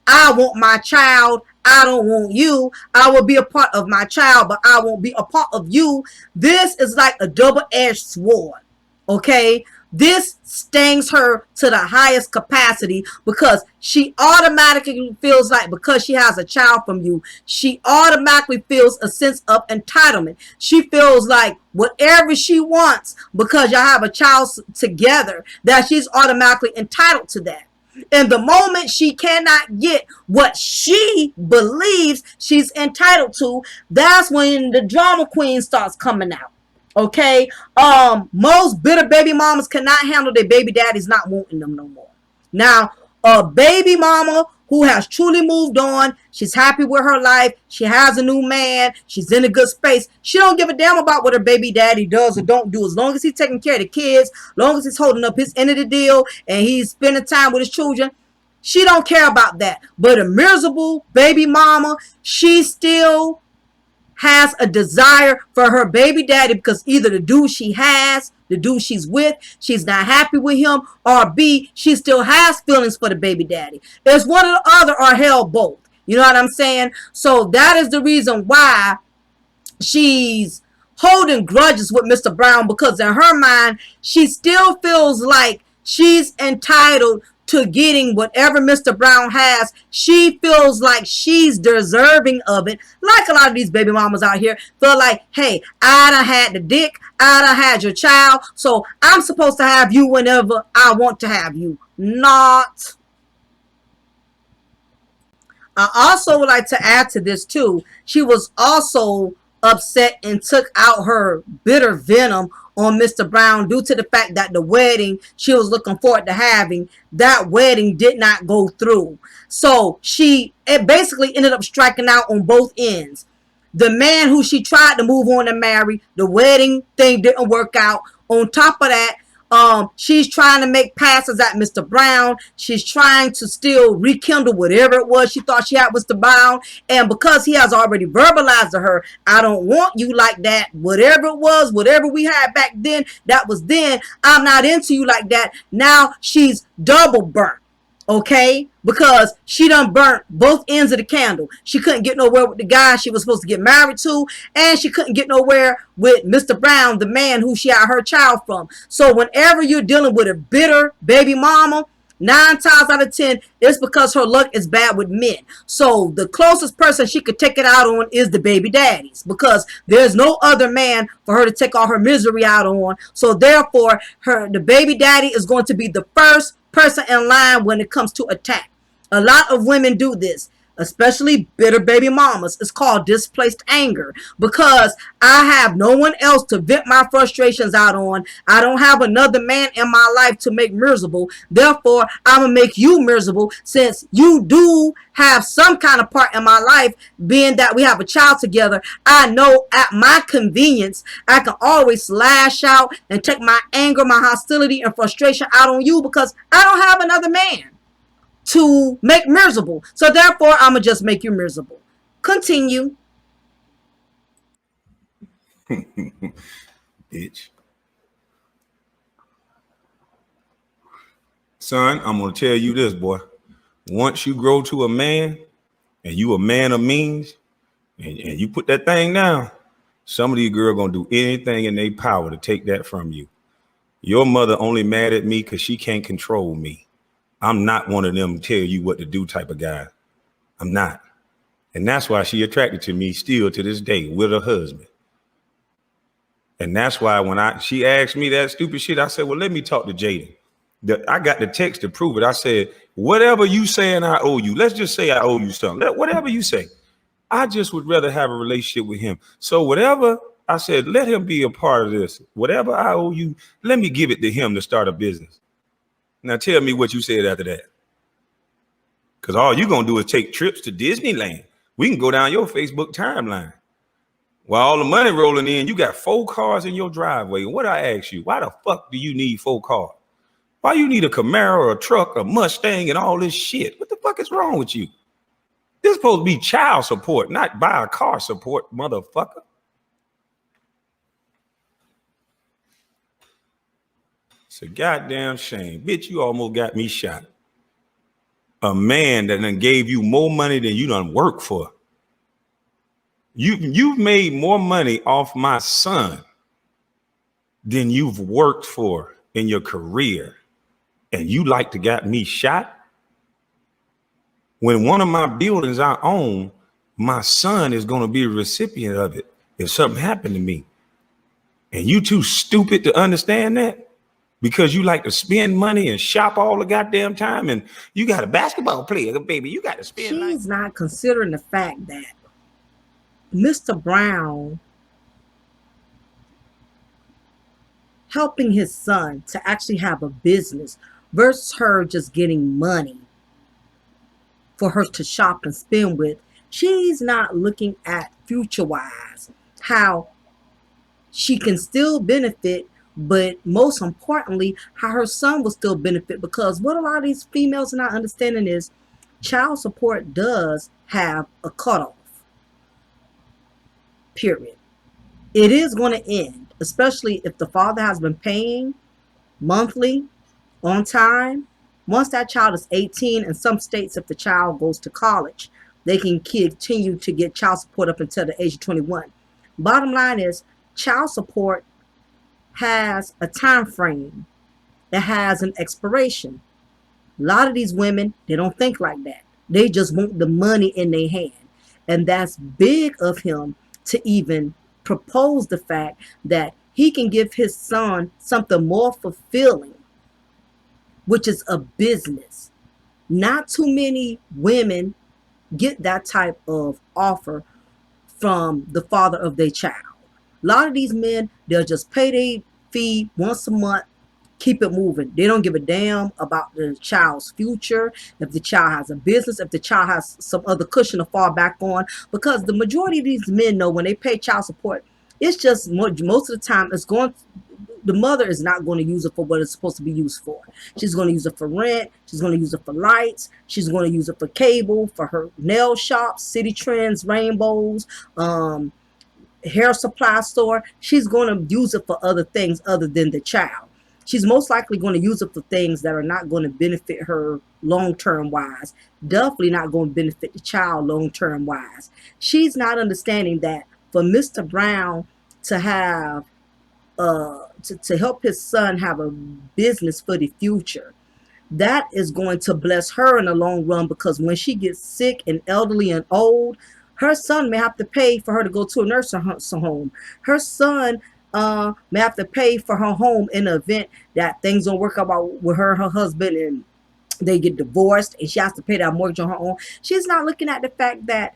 I want my child, I don't want you, I will be a part of my child, but I won't be a part of you. This is like a double-edged sword, okay? This stings her to the highest capacity because she automatically feels like, because she has a child from you, she automatically feels a sense of entitlement. She feels like whatever she wants, because y'all have a child together, that she's automatically entitled to that. And the moment she cannot get what she believes she's entitled to, that's when the drama queen starts coming out. Okay, most bitter baby mamas cannot handle their baby daddies not wanting them no more. Now, a baby mama who has truly moved on, she's happy with her life, she has a new man, she's in a good space, she don't give a damn about what her baby daddy does or don't do, as long as he's taking care of the kids, as long as he's holding up his end of the deal and he's spending time with his children. She don't care about that. But a miserable baby mama, she still has a desire for her baby daddy, because either the dude she has, the dude she's with, she's not happy with him, or B, she still has feelings for the baby daddy. It's one or the other, or hell both. You know what I'm saying? So that is the reason why she's holding grudges with Mr. Brown, because in her mind, she still feels like she's entitled to getting whatever Mr. Brown has. She feels like she's deserving of it. Like a lot of these baby mamas out here feel like, hey, I done had the dick, I done had your child, so I'm supposed to have you whenever I want to have you. Not. I also would like to add to this too. She was also upset and took out her bitter venom on Mr. Brown due to the fact that the wedding she was looking forward to having, that wedding did not go through. So it basically ended up striking out on both ends. The man who she tried to move on and marry, the wedding thing didn't work out. On top of that, she's trying to make passes at Mr. Brown. She's trying to still rekindle whatever it was she thought she had with Mr. Brown. And because he has already verbalized to her, I don't want you like that. Whatever it was, whatever we had back then, that was then. I'm not into you like that. Now she's double burnt. Okay, because she done burnt both ends of the candle. She couldn't get nowhere with the guy she was supposed to get married to, and she couldn't get nowhere with Mr. Brown, the man who she had her child from. So whenever you're dealing with a bitter baby mama, 9 times out of 10, it's because her luck is bad with men. So the closest person she could take it out on is the baby daddies, because there's no other man for her to take all her misery out on. So therefore, the baby daddy is going to be the first person in line when it comes to attack. A lot of women do this. especially bitter baby mamas. It's called displaced anger because I have no one else to vent my frustrations out on. I don't have another man in my life to make miserable. Therefore, I'm going to make you miserable since you do have some kind of part in my life, being that we have a child together. I know at my convenience, I can always lash out and take my anger, my hostility, and frustration out on you because I don't have another man to make miserable. So therefore, I'm going to just make you miserable. Continue. Bitch. Son, I'm going to tell you this, boy. Once you grow to a man and you a man of means and you put that thing down, some of these girls going to do anything in their power to take that from you. Your mother only mad at me because she can't control me. I'm not one of them tell you what to do type of guy. I'm not. And that's why she attracted to me still to this day with her husband. And that's why when she asked me that stupid shit, I said, well, let me talk to Jaden. I got the text to prove it. I said, whatever you saying I owe you, let's just say I owe you something. Whatever you say, I just would rather have a relationship with him. So whatever, I said, let him be a part of this. Whatever I owe you, let me give it to him to start a business. Now tell me what you said after that. Because all you're going to do is take trips to Disneyland. We can go down your Facebook timeline. While all the money rolling in, you got 4 cars in your driveway. And what I ask you, why the fuck do you need 4 cars? Why you need a Camaro or a truck, a Mustang and all this shit? What the fuck is wrong with you? This is supposed to be child support, not buy a car support, motherfucker. It's a goddamn shame. Bitch, you almost got me shot. A man that done gave you more money than you done worked for. You've made more money off my son than you've worked for in your career. And you like to got me shot? When one of my buildings I own, my son is going to be a recipient of it if something happened to me. And you too stupid to understand that? Because you like to spend money and shop all the goddamn time, and you got a basketball player, baby. You got to spend. She's not considering the fact that Mr. Brown helping his son to actually have a business versus her just getting money for her to shop and spend with. She's not looking at future-wise how she can still benefit, but most importantly, how her son will still benefit. Because what a lot of these females are not understanding is child support does have a cutoff. Period. It is going to end, especially if the father has been paying monthly on time. Once that child is 18, in some states, if the child goes to college, they can continue to get child support up until the age of 21. Bottom line is, child support has a time frame. It has an expiration. A lot of these women, they don't think like that. They just want the money in their hand. And that's big of him to even propose the fact that he can give his son something more fulfilling, which is a business. Not too many women get that type of offer from the father of their child. A lot of these men, they'll just pay their fee once a month, keep it moving. They don't give a damn about the child's future, if the child has a business, if the child has some other cushion to fall back on. Because the majority of these men know when they pay child support, it's just most of the time it's going. The mother is not going to use it for what it's supposed to be used for. She's going to use it for rent. She's going to use it for lights. She's going to use it for cable, for her nail shops, City Trends, Rainbows, hair supply store. She's going to use it for other things other than the child. She's most likely going to use it for things that are not going to benefit her long-term wise. Definitely not going to benefit the child long-term wise. She's not understanding that for Mr. Brown to have to help his son have a business for the future, that is going to bless her in the long run, because when she gets sick and elderly and old, her son may have to pay for her to go to a nursing home. Her son may have to pay for her home in the event that things don't work out with her and her husband, and they get divorced and she has to pay that mortgage on her own. She's not looking at the fact that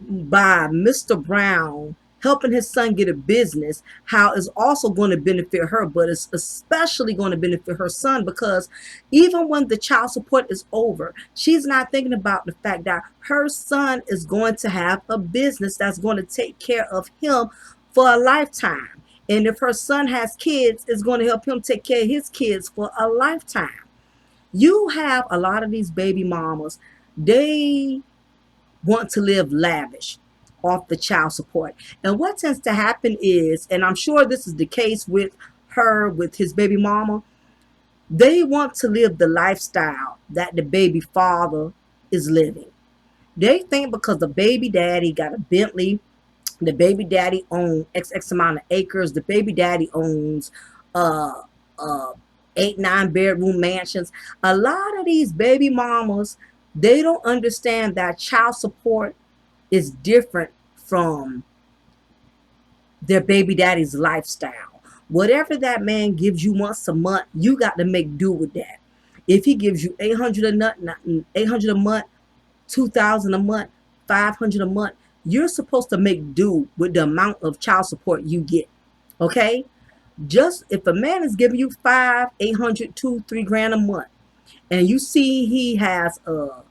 by Mr. Brown helping his son get a business, how it's also going to benefit her, but it's especially going to benefit her son, because even when the child support is over, she's not thinking about the fact that her son is going to have a business that's going to take care of him for a lifetime. And if her son has kids, it's going to help him take care of his kids for a lifetime. You have a lot of these baby mamas, they want to live lavish off the child support. And what tends to happen is, and I'm sure this is the case with her, with his baby mama, they want to live the lifestyle that the baby father is living. They think because the baby daddy got a Bentley, the baby daddy owns X amount of acres, the baby daddy owns uh uh 8, 9 bedroom mansions. A lot of these baby mamas, they don't understand that child support is different from their baby daddy's lifestyle. Whatever that man gives you once a month, you got to make do with that. If he gives you 800 a month, 2,000 a month, 500 a month, you're supposed to make do with the amount of child support you get. Okay? Just if a man is giving you 5, 800, 2, 3 grand a month, and you see he has a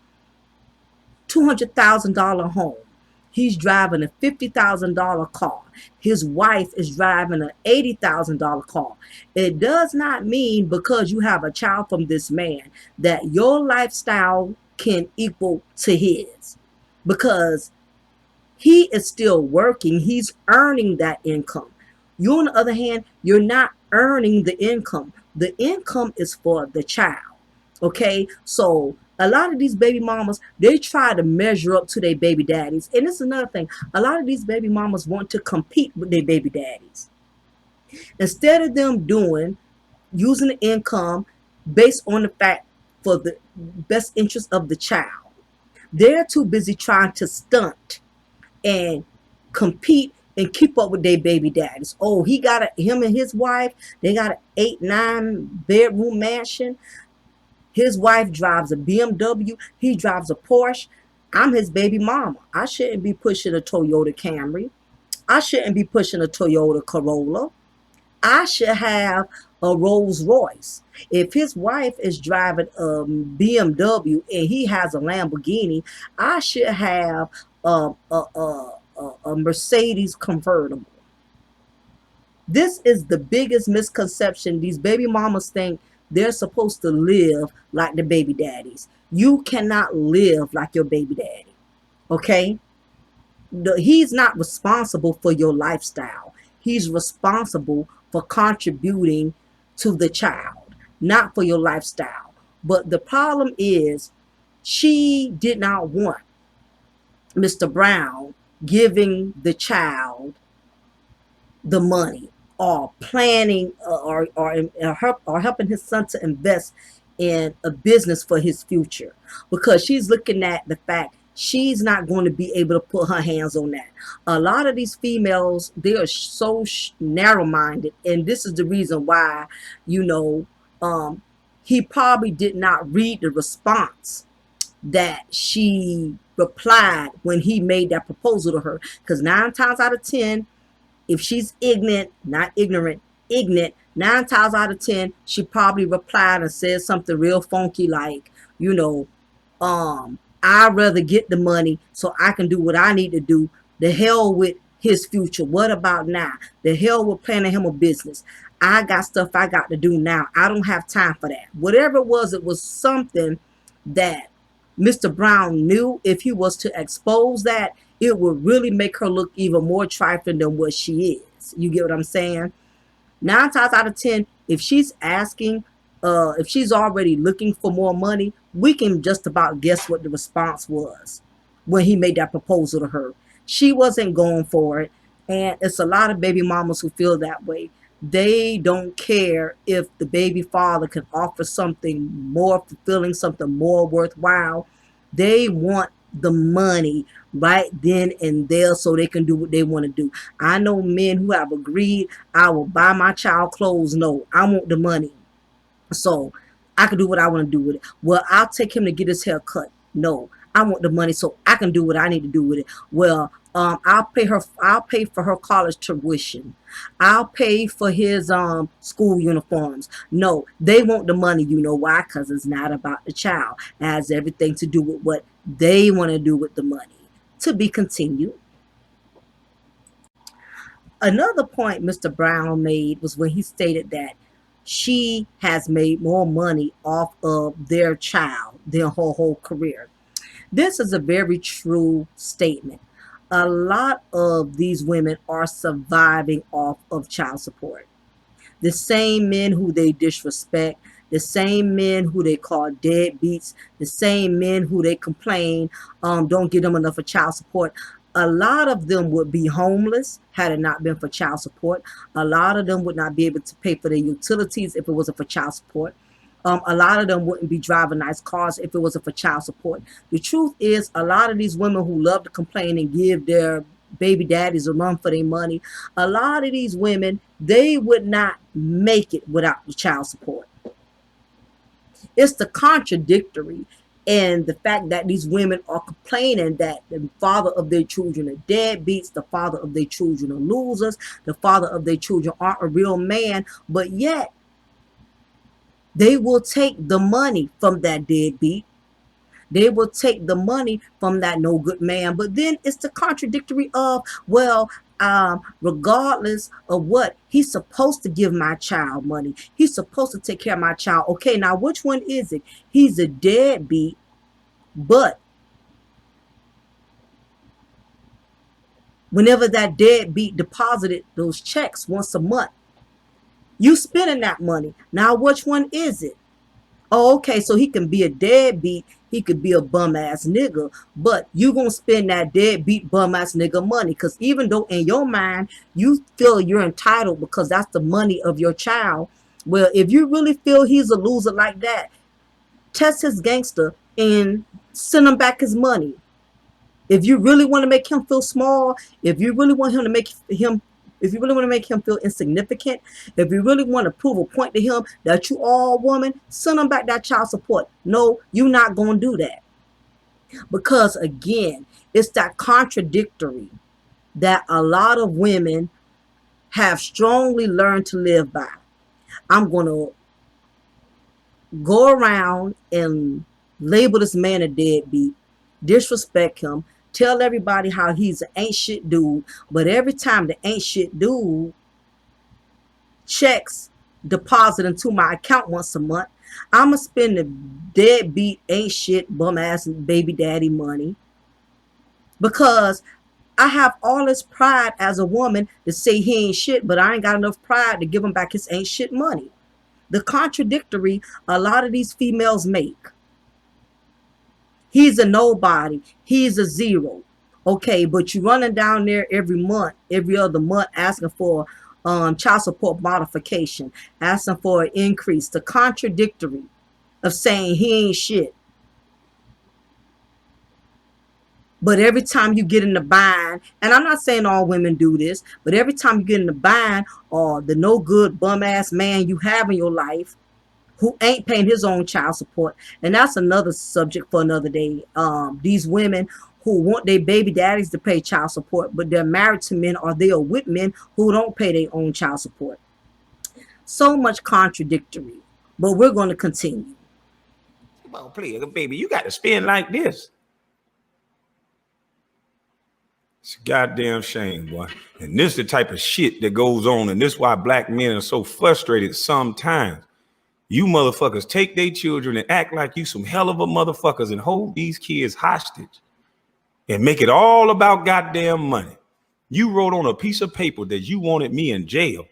$200,000 home, he's driving a $50,000 car, his wife is driving an $80,000 car, it does not mean because you have a child from this man that your lifestyle can equal to his, because he is still working, he's earning that income. You, on the other hand, you're not earning the income. The income is for the child. Okay, so a lot of these baby mamas, they try to measure up to their baby daddies. And this is another thing. A lot of these baby mamas want to compete with their baby daddies. Instead of them using the income based on the fact for the best interest of the child, they're too busy trying to stunt and compete and keep up with their baby daddies. Oh, him and his wife, they got an 8, 9 bedroom mansion. His wife drives a BMW. He drives a Porsche. I'm his baby mama. I shouldn't be pushing a Toyota Camry. I shouldn't be pushing a Toyota Corolla. I should have a Rolls Royce. If his wife is driving a BMW and he has a Lamborghini, I should have a Mercedes convertible. This is the biggest misconception. These baby mamas think they're supposed to live like the baby daddies. You cannot live like your baby daddy. Okay? He's not responsible for your lifestyle. He's responsible for contributing to the child, not for your lifestyle. But the problem is, she did not want Mr. Brown giving the child the money, or planning or helping his son to invest in a business for his future, because she's looking at the fact she's not going to be able to put her hands on that. A lot of these females, they are so narrow-minded, and this is the reason why, he probably did not read the response that she replied when he made that proposal to her, because 9 times out of 10, if she's ignorant, 9 times out of 10, she probably replied and said something real funky like, I'd rather get the money so I can do what I need to do. The hell with his future. What about now? The hell with planning him a business. I got stuff I got to do now. I don't have time for that. Whatever it was something that Mr. Brown knew if he was to expose that, it would really make her look even more trifling than what she is. You get what I'm saying? 9 times out of 10, if she's asking, if she's already looking for more money, we can just about guess what the response was when he made that proposal to her. She wasn't going for it. And it's a lot of baby mamas who feel that way. They don't care if the baby father can offer something more fulfilling, something more worthwhile. They want the money right then and there so they can do what they want to do. I know men who have agreed, I will buy my child clothes. No, I want the money. So I can do what I want to do with it. Well, I'll take him to get his hair cut. No, I want the money so I can do what I need to do with it. Well, I'll pay for her college tuition. I'll pay for his school uniforms. No, they want the money. You know why? Because it's not about the child. It has everything to do with what they want to do with the money. To be continued. Another point Mr. Brown made was when he stated that she has made more money off of their child than her whole career. This is a very true statement. A lot of these women are surviving off of child support. The same men who they disrespect, the same men who they call deadbeats, the same men who they complain don't give them enough of child support. A lot of them would be homeless had it not been for child support. A lot of them would not be able to pay for their utilities if it wasn't for child support. A lot of them wouldn't be driving nice cars if it wasn't for child support. The truth is, a lot of these women who love to complain and give their baby daddies a run for their money, a lot of these women, they would not make it without the child support. It's the contradictory and the fact that these women are complaining that the father of their children are deadbeats, the father of their children are losers, the father of their children aren't a real man, but yet they will take the money from that deadbeat. They will take the money from that no good man. But then it's the contradictory of, well, regardless of what, he's supposed to give my child money. He's supposed to take care of my child. Okay, now which one is it? He's a deadbeat, but whenever that deadbeat deposited those checks once a month, you spending that money. Now which one is it? Oh, okay, so he can be a deadbeat, he could be a bum ass nigga, but you gonna spend that deadbeat bum ass nigga money, because even though in your mind you feel you're entitled because that's the money of your child, well, if you really feel he's a loser like that, test his gangster and send him back his money. If you really want to make him feel small, if you really want him to make him if you really want to make him feel insignificant, if you really want to prove a point to him that you are a woman, send him back that child support. No, you're not going to do that. Because again, it's that contradictory that a lot of women have strongly learned to live by. I'm going to go around and label this man a deadbeat, disrespect him, tell everybody how he's an ain't shit dude, but every time the ain't shit dude checks deposit into my account once a month, I'ma spend the deadbeat ain't shit bum ass baby daddy money, because I have all this pride as a woman to say he ain't shit, but I ain't got enough pride to give him back his ain't shit money. The contradictory a lot of these females make. He's a nobody. He's a zero. Okay, but you running down there every month, every other month, asking for child support modification, asking for an increase. The contradictory of saying he ain't shit. But every time you get in the bind, and I'm not saying all women do this, but every time you get in the bind or the no good bum ass man you have in your life, who ain't paying his own child support. And that's another subject for another day. These women who want their baby daddies to pay child support, but they're married to men or they are with men who don't pay their own child support. So much contradictory, but we're going to continue. Come on, please, baby, you got to spin like this. It's a goddamn shame, boy. And this is the type of shit that goes on, and this is why black men are so frustrated sometimes. You motherfuckers take their children and act like you some hell of a motherfuckers and hold these kids hostage and make it all about goddamn money. You wrote on a piece of paper that you wanted me in jail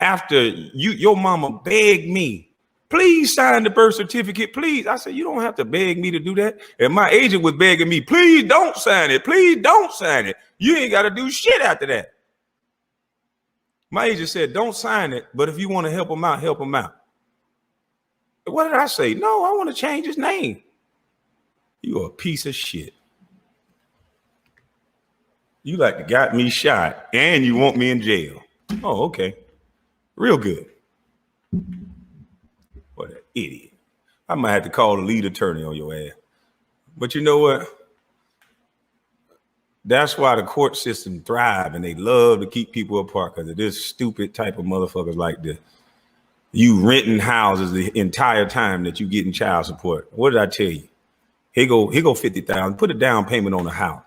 after your mama begged me, please sign the birth certificate, please. I said, you don't have to beg me to do that. And my agent was begging me, please don't sign it. Please don't sign it. You ain't got to do shit after that. My agent said, don't sign it, but if you want to help him out, help him out. What did I say? No, I want to change his name. You a piece of shit. You like got me shot and you want me in jail. Oh, okay. Real good. What an idiot. I might have to call the lead attorney on your ass. But you know what? That's why the court system thrive and they love to keep people apart, because of this stupid type of motherfuckers like this. You renting houses the entire time that you getting child support. What did I tell you? Here go $50,000. Put a down payment on the house.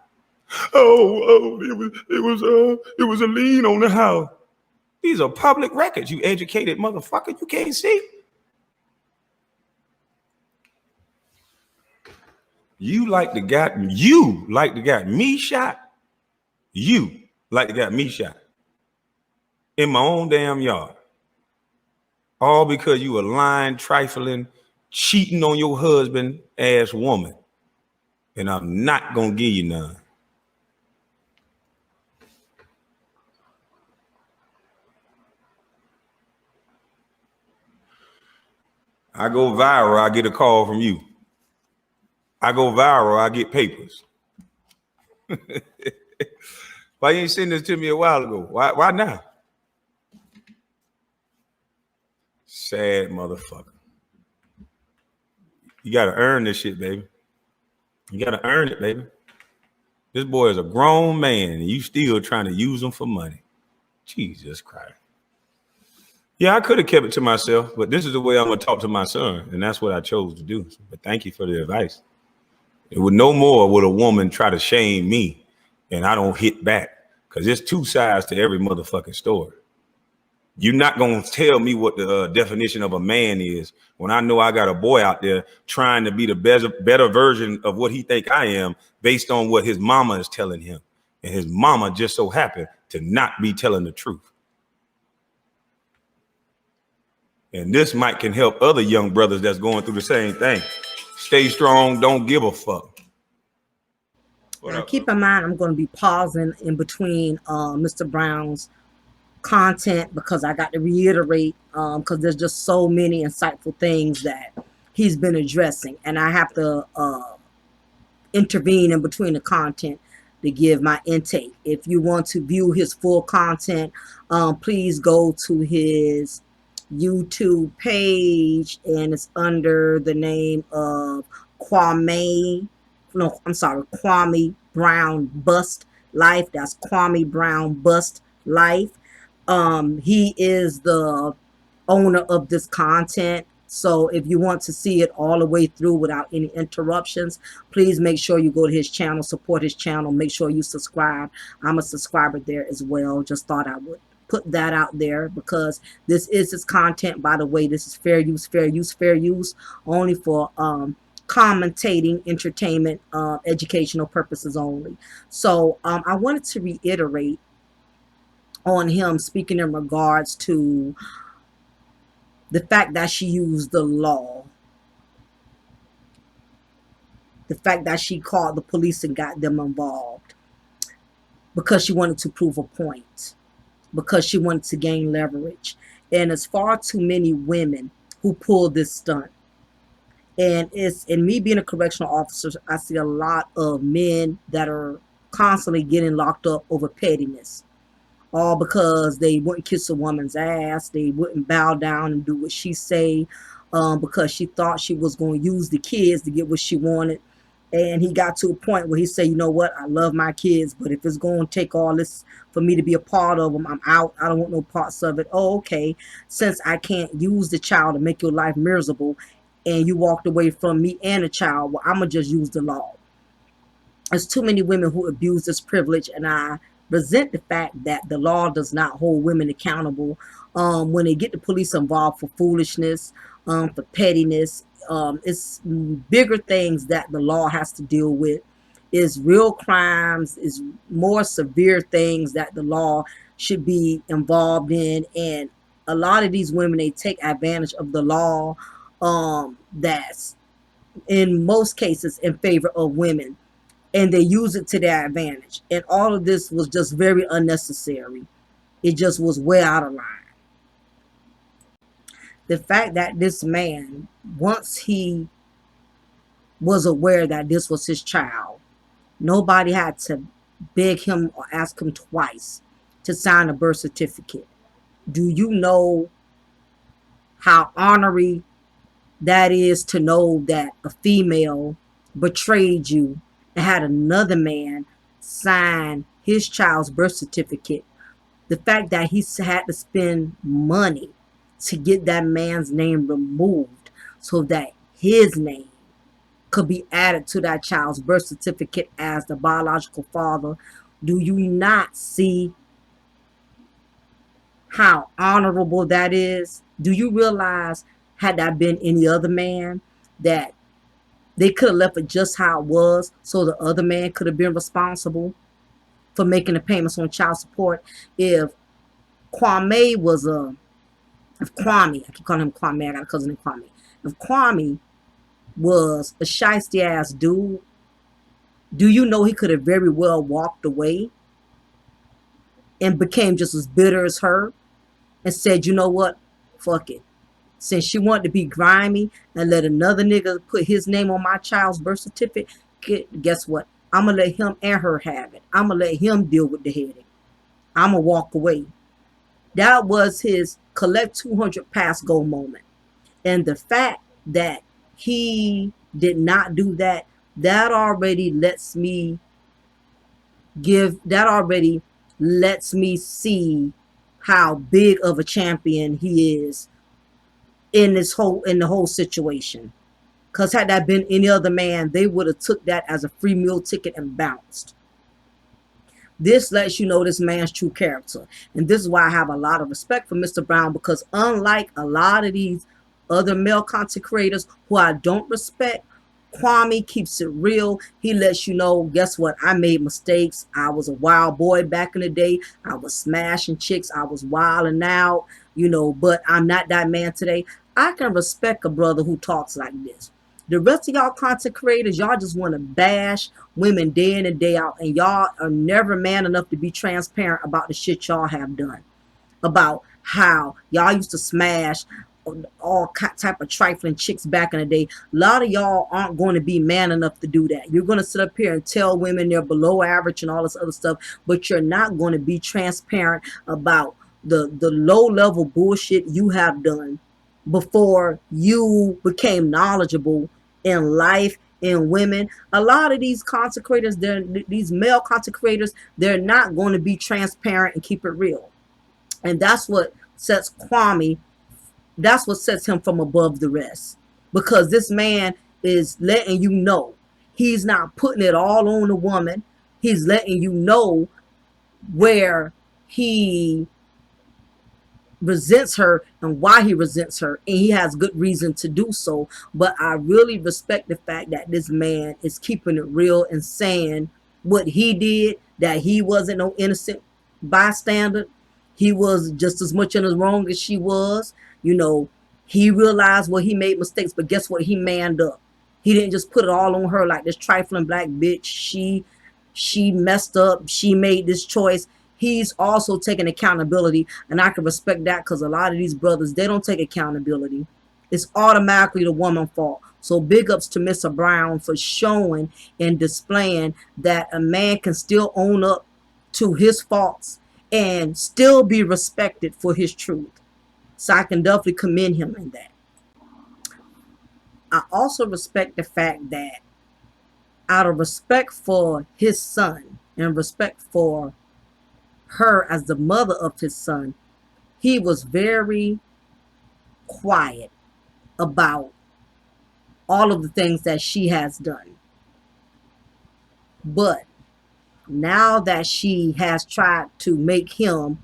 Oh, it was a lien on the house. These are public records, you educated motherfucker. You can't see. You like to got me shot. You like to got me shot in my own damn yard. All because you a lying, trifling, cheating on your husband ass woman. And I'm not gonna give you none. I go viral, I get a call from you. I go viral, I get papers. Why you ain't send this to me a while ago? Why now? Sad motherfucker. You gotta earn this shit, baby. You gotta earn it, baby. This boy is a grown man and you still trying to use him for money. Jesus Christ. Yeah, I could have kept it to myself, but this is the way I'm gonna talk to my son, and that's what I chose to do. But thank you for the advice. It would no more would a woman try to shame me and I don't hit back, because there's two sides to every motherfucking story. You're not gonna tell me what the definition of a man is when I know I got a boy out there trying to be the better version of what he think I am based on what his mama is telling him, and his mama just so happened to not be telling the truth. And this might can help other young brothers that's going through the same thing. Stay strong, don't give a fuck. Now, keep in mind, I'm going to be pausing in between Mr. Brown's content because I got to reiterate, because there's just so many insightful things that he's been addressing, and I have to intervene in between the content to give my intake. If you want to view his full content, please go to his YouTube page, and it's under the name of Kwame Brown Bust Life. That's Kwame Brown Bust Life. He is the owner of this content. So if you want to see it all the way through without any interruptions, please make sure you go to his channel, support his channel, make sure you subscribe. I'm a subscriber there as well. Just thought I would put that out there because this is his content. By the way, this is fair use, only for commentating, entertainment, educational purposes only. So I wanted to reiterate on him speaking in regards to the fact that she used the law, the fact that she called the police and got them involved because she wanted to prove a point, because she wanted to gain leverage. And it's far too many women who pull this stunt. And it's, in me being a correctional officer, I see a lot of men that are constantly getting locked up over pettiness, all because they wouldn't kiss a woman's ass, they wouldn't bow down and do what she say, because she thought she was going to use the kids to get what she wanted. And he got to a point where he said, you know what, I love my kids, but if it's going to take all this for me to be a part of them, I'm out. I don't want no parts of it. Oh, okay. Since I can't use the child to make your life miserable and you walked away from me and the child, well, I'm going to just use the law. There's too many women who abuse this privilege, and I resent the fact that the law does not hold women accountable when they get the police involved for foolishness, for pettiness. It's bigger things that the law has to deal with. Is real crimes, is more severe things that the law should be involved in. And a lot of these women, they take advantage of the law that's in most cases in favor of women, and they use it to their advantage. And all of this was just very unnecessary. It just was way out of line. The fact that this man, once he was aware that this was his child, nobody had to beg him or ask him twice to sign a birth certificate. Do you know how ornery that is to know that a female betrayed you and had another man sign his child's birth certificate. The fact that he had to spend money to get that man's name removed so that his name could be added to that child's birth certificate as the biological father. Do you not see how honorable that is? Do you realize, had that been any other man, that they could have left it just how it was so the other man could have been responsible for making the payments on child support? If Kwame was a, if Kwame, I keep calling him Kwame, I got a cousin named Kwame. If Kwame was a shiesty ass dude, do you know he could have very well walked away and became just as bitter as her and said, you know what, fuck it. Since she wanted to be grimy and let another nigga put his name on my child's birth certificate, guess what? I'm going to let him and her have it. I'm going to let him deal with the headache. I'm going to walk away. That was his collect 200 pass go moment. And the fact that he did not do that, that already lets me see how big of a champion he is in the whole situation. Because had that been any other man, they would have took that as a free meal ticket and bounced. This lets you know this man's true character. And this is why I have a lot of respect for Mr. Brown, because unlike a lot of these other male content creators who I don't respect, Kwame keeps it real. He lets you know, guess what? I made mistakes. I was a wild boy back in the day. I was smashing chicks. I was wilding out, but I'm not that man today. I can respect a brother who talks like this. The rest of y'all content creators, y'all just want to bash women day in and day out, and y'all are never man enough to be transparent about the shit y'all have done, about how y'all used to smash all type of trifling chicks back in the day. A lot of y'all aren't going to be man enough to do that. You're going to sit up here and tell women they're below average and all this other stuff, but you're not going to be transparent about the low level bullshit you have done before you became knowledgeable in life, in women. A lot of these content creators, these male content creators, they're not going to be transparent and keep it real. And that's what sets Kwame, that's what sets him from above the rest. Because this man is letting you know he's not putting it all on the woman. He's letting you know where he resents her and why he resents her, and he has good reason to do so. But I really respect the fact that this man is keeping it real and saying what he did, that he wasn't no innocent bystander. He was just as much in the wrong as she was. He realized, well, he made mistakes, but guess what? He manned up. He didn't just put it all on her like this trifling black bitch. She messed up. She made this choice. He's also taking accountability, and I can respect that, because a lot of these brothers, they don't take accountability. It's automatically the woman's fault. So big ups to Mr. Brown for showing and displaying that a man can still own up to his faults and still be respected for his truth. So I can definitely commend him in that. I also respect the fact that, out of respect for his son and respect for her as the mother of his son, he was very quiet about all of the things that she has done. But now that she has tried to make him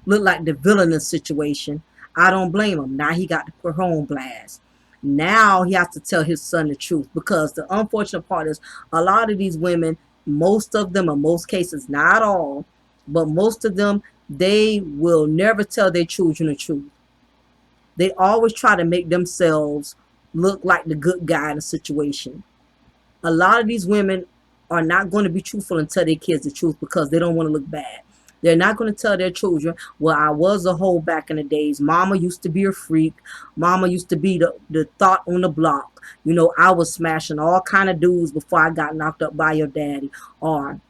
look like the villain in the situation, I don't blame him. Now he got to put her on blast. Now he has to tell his son the truth, because the unfortunate part is a lot of these women, most of them, in most cases, not all, but most of them, they will never tell their children the truth. They always try to make themselves look like the good guy in the situation. A lot of these women are not going to be truthful and tell their kids the truth because they don't want to look bad. They're not going to tell their children, well, I was a hoe back in the days. Mama used to be a freak. Mama used to be the thought on the block. I was smashing all kind of dudes before I got knocked up by your daddy. Or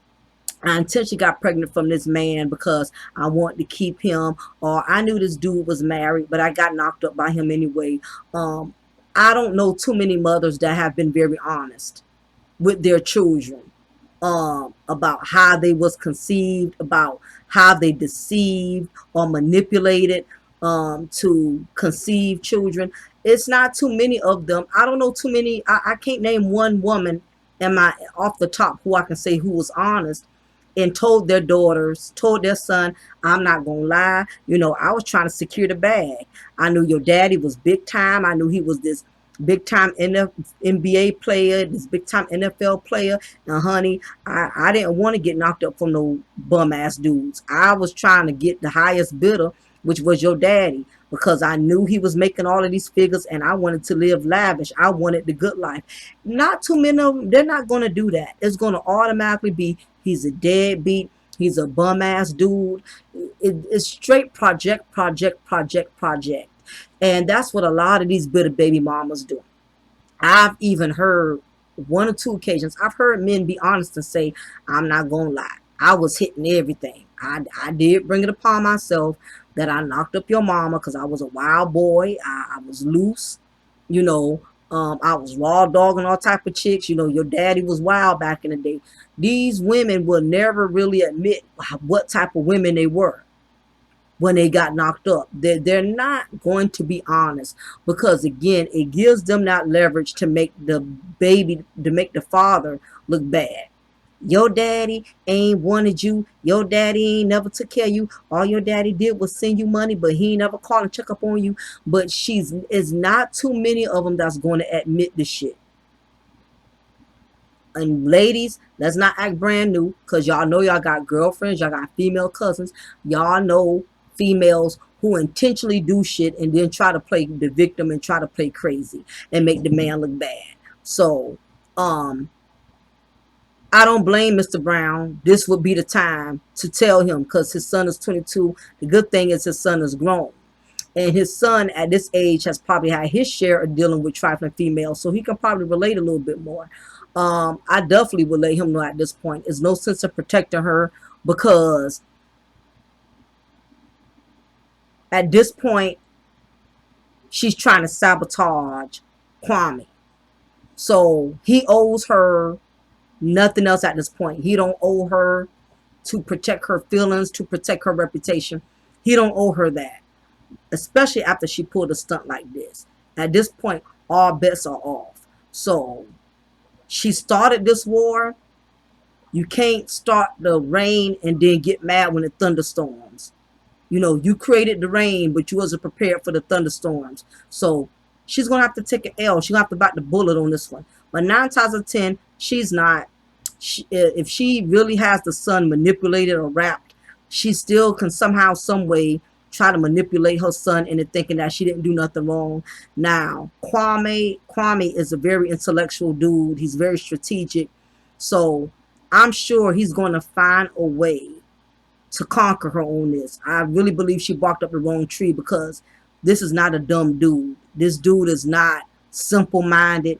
I intentionally got pregnant from this man because I wanted to keep him. Or I knew this dude was married, but I got knocked up by him anyway. I don't know too many mothers that have been very honest with their children, about how they was conceived, about how they deceived or manipulated, to conceive children. It's not too many of them. I don't know too many. I can't name one woman am I off the top who I can say who was honest and told their daughters, told their son, I'm not gonna lie, I was trying to secure the bag. I knew your daddy was big time. I knew he was this big time NBA player, this big time NFL player. And honey, I didn't want to get knocked up from no bum ass dudes. I was trying to get the highest bidder, which was your daddy, because I knew he was making all of these figures and I wanted to live lavish. I wanted the good life. Not too many of them, they're not going to do that. It's going to automatically be he's a deadbeat, he's a bum ass dude. It's straight project, project, project, project. And that's what a lot of these bitter baby mamas do. I've even heard one or two occasions, I've heard men be honest and say, I'm not going to lie, I was hitting everything. I did bring it upon myself that I knocked up your mama because I was a wild boy. I was loose, I was raw dogging all type of chicks. Your daddy was wild back in the day. These women will never really admit what type of women they were when they got knocked up. They're not going to be honest because, again, it gives them that leverage to make the father look bad. Your daddy ain't wanted you. Your daddy ain't never took care of you. All your daddy did was send you money, but he ain't never called and check up on you. But it's not too many of them that's going to admit this shit. And ladies, let's not act brand new, because y'all know y'all got girlfriends, y'all got female cousins, y'all know females who intentionally do shit and then try to play the victim and try to play crazy and make the man look bad. So I don't blame Mr. Brown. This would be the time to tell him, because his son is 22. The good thing is his son is grown. And his son at this age has probably had his share of dealing with trifling females, so he can probably relate a little bit more. I definitely would let him know at this point, there's no sense of protecting her, because at this point, she's trying to sabotage Kwame. So he owes her nothing else at this point. He don't owe her to protect her feelings, to protect her reputation. He don't owe her that, especially after she pulled a stunt like this. At this point, all bets are off. So she started this war. You can't start the rain and then get mad when it thunderstorms. You created the rain, but you wasn't prepared for the thunderstorms. So she's going to have to take an L. She's going to have to bite the bullet on this one. But 9 times out of 10, she's not. If she really has the son manipulated or wrapped, she still can somehow, some way try to manipulate her son into thinking that she didn't do nothing wrong. Now, Kwame is a very intellectual dude. He's very strategic. So I'm sure he's going to find a way to conquer her on this. I really believe she barked up the wrong tree, because this is not a dumb dude. This dude is not simple-minded.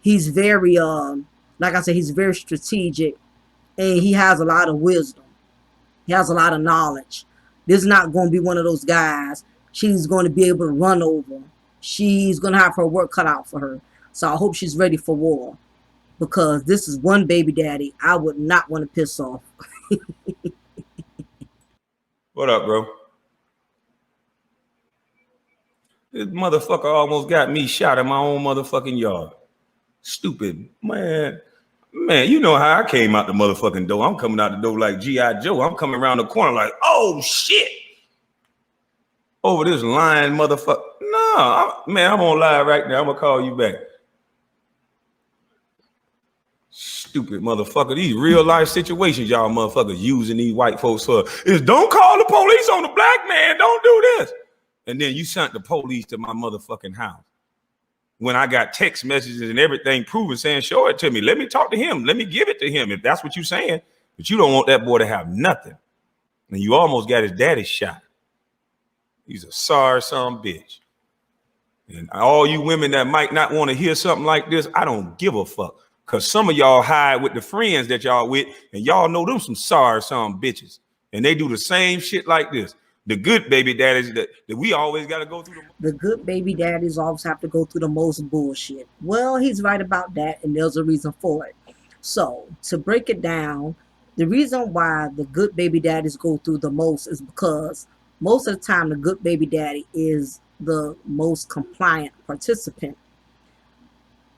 He's very, like I said, he's very strategic, and he has a lot of wisdom. He has a lot of knowledge. This is not going to be one of those guys she's going to be able to run over. She's going to have her work cut out for her. So I hope she's ready for war, because this is one baby daddy I would not want to piss off. What up, bro? This motherfucker almost got me shot in my own motherfucking yard. Stupid. Man, you know how I came out the motherfucking door. I'm coming out the door like G.I. Joe. I'm coming around the corner like, oh, shit. Over this lying motherfucker. No, I'm on live right now. I'm going to call you back. Stupid motherfucker. These real life situations y'all motherfuckers using these white folks for is don't call the police on the black man. Don't do this. And then you sent the police to my motherfucking house when I got text messages and everything proving, saying, show it to me. Let me talk to him. Let me give it to him if that's what you're saying. But you don't want that boy to have nothing. And you almost got his daddy shot. He's a sorry son bitch. And all you women that might not want to hear something like this, I don't give a fuck. Because some of y'all hide with the friends that y'all with, and y'all know them some sorry son bitches. And they do the same shit like this. The good baby daddies that we always got to go through. The good baby daddies always have to go through the most bullshit. Well, he's right about that, and there's a reason for it. So, to break it down, the reason why the good baby daddies go through the most is because most of the time the good baby daddy is the most compliant participant.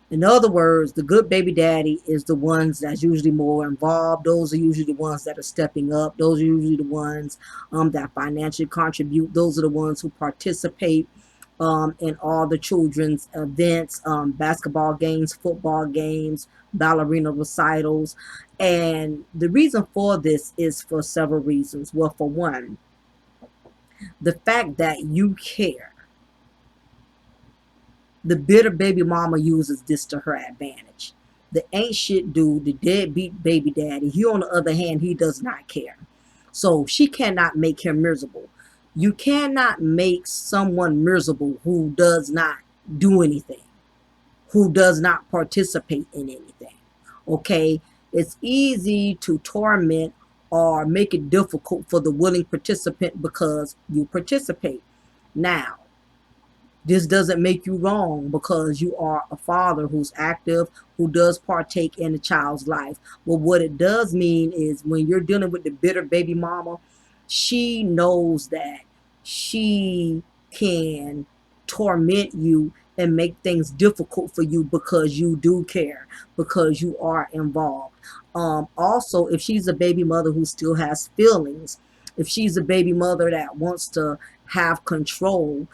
In other words, the good baby daddy is the ones that's usually more involved. Those are usually the ones that are stepping up. Those are usually the ones that financially contribute. Those are the ones who participate in all the children's events, basketball games, football games, ballerina recitals. And the reason for this is for several reasons. Well, for one, the fact that you care. The bitter baby mama uses this to her advantage. The ain't shit dude, the deadbeat baby daddy, he on the other hand, he does not care. So she cannot make him miserable. You cannot make someone miserable who does not do anything, who does not participate in anything. Okay? It's easy to torment or make it difficult for the willing participant because you participate. Now, this doesn't make you wrong because you are a father who's active, who does partake in a child's life. But what it does mean is when you're dealing with the bitter baby mama, she knows that she can torment you and make things difficult for you because you do care, because you are involved. Also, if she's a baby mother who still has feelings, if she's a baby mother that wants to have control,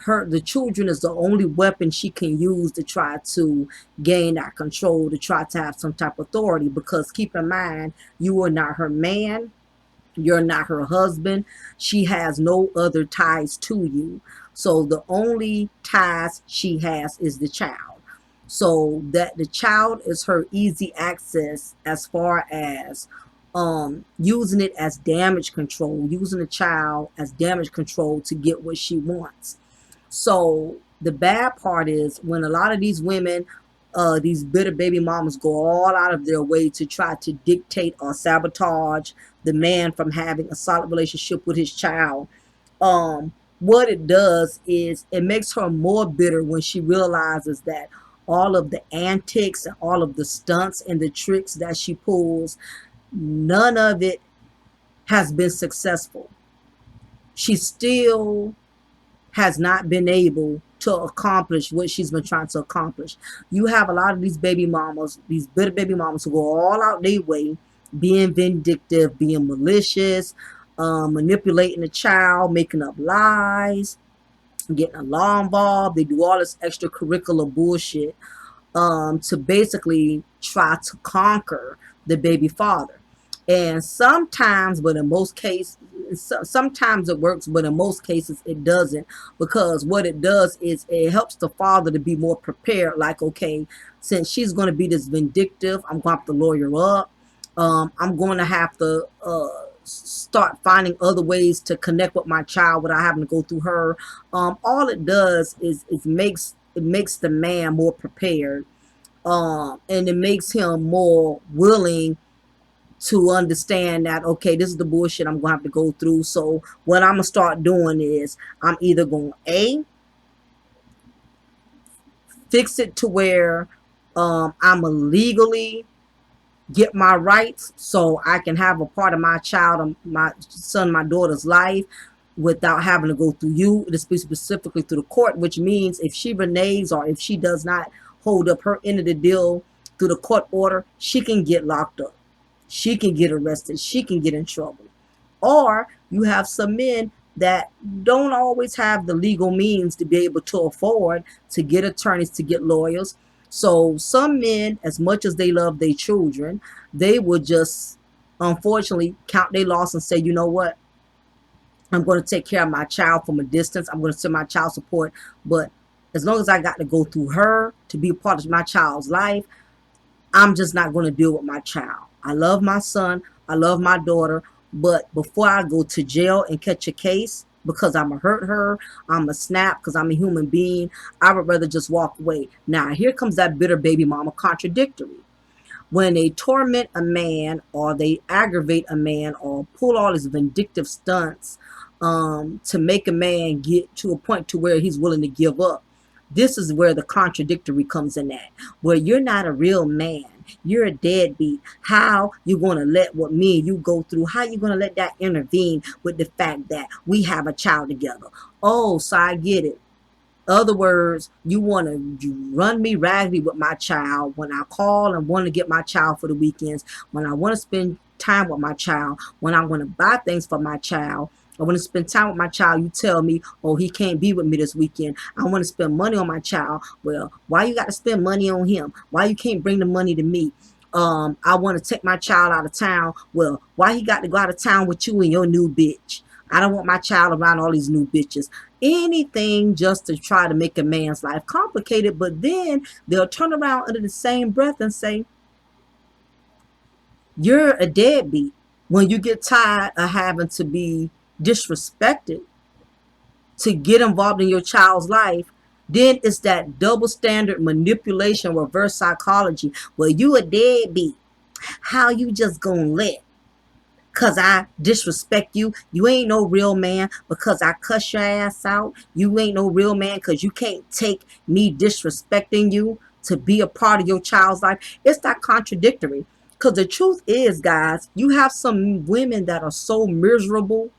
the children is the only weapon she can use to try to gain that control, to try to have some type of authority. Because keep in mind, you are not her man, you're not her husband, she has no other ties to you. So the only ties she has is the child. So that the child is her easy access as far as using it as damage control, using the child as damage control to get what she wants. So the bad part is when a lot of these women, these bitter baby mamas go all out of their way to try to dictate or sabotage the man from having a solid relationship with his child. What it does is it makes her more bitter when she realizes that all of the antics and all of the stunts and the tricks that she pulls, none of it has been successful. She still has not been able to accomplish what she's been trying to accomplish. You have a lot of these baby mamas, these bitter baby mamas who go all out their way, being vindictive, being malicious, manipulating the child, making up lies, getting a law involved. They do all this extracurricular bullshit to basically try to conquer the baby father. And sometimes, but in most cases, sometimes it works, but in most cases it doesn't, because what it does is it helps the father to be more prepared. Like, okay, since she's going to be this vindictive, I'm going to have to lawyer up. I'm going to have to start finding other ways to connect with my child without having to go through her. All it does is it makes the man more prepared, and it makes him more willing to understand that, okay, this is the bullshit I'm going to have to go through. So what I'm going to start doing is I'm either going to A, fix it to where I'm illegally get my rights so I can have a part of my child, my son, my daughter's life without having to go through you, specifically through the court, which means if she reneges or if she does not hold up her end of the deal through the court order, she can get locked up. She can get arrested. She can get in trouble. Or you have some men that don't always have the legal means to be able to afford to get attorneys, to get lawyers. So some men, as much as they love their children, they would just unfortunately count their loss and say, you know what? I'm going to take care of my child from a distance. I'm going to send my child support. But as long as I got to go through her to be a part of my child's life, I'm just not going to deal with my child. I love my son. I love my daughter. But before I go to jail and catch a case because I'm going to hurt her, I'm going to snap because I'm a human being, I would rather just walk away. Now, here comes that bitter baby mama contradictory. When they torment a man or they aggravate a man or pull all his vindictive stunts to make a man get to a point to where he's willing to give up. This is where the contradictory comes in at, where you're not a real man. You're a deadbeat. How you going to let what me and you go through, how you going to let that intervene with the fact that we have a child together? Oh, so I get it. Other words, you want to run me raggedy with my child when I call and want to get my child for the weekends, when I want to spend time with my child, when I want to buy things for my child. I want to spend time with my child. You tell me, oh, he can't be with me this weekend. I want to spend money on my child. Well, why you got to spend money on him? Why you can't bring the money to me? I want to take my child out of town. Well, why he got to go out of town with you and your new bitch? I don't want my child around all these new bitches. Anything just to try to make a man's life complicated, but then they'll turn around under the same breath and say, you're a deadbeat. When you get tired of having to be disrespected to get involved in your child's life, then it's that double standard manipulation, reverse psychology. Well, you a deadbeat. How you just gonna let? Because I disrespect you. You ain't no real man because I cuss your ass out. You ain't no real man because you can't take me disrespecting you to be a part of your child's life. It's that contradictory. Because the truth is, guys, you have some women that are so miserable,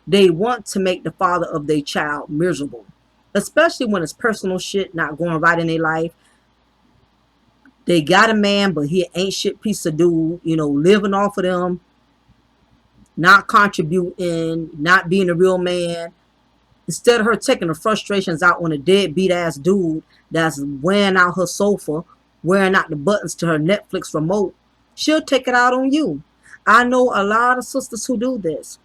they want to make the father of their child miserable. Especially when it's personal shit not going right in their life. They got a man, but he ain't shit piece of dude, living off of them, not contributing, not being a real man. Instead of her taking the frustrations out on a deadbeat ass dude that's wearing out her sofa, wearing out the buttons to her Netflix remote, she'll take it out on you. I know a lot of sisters who do this.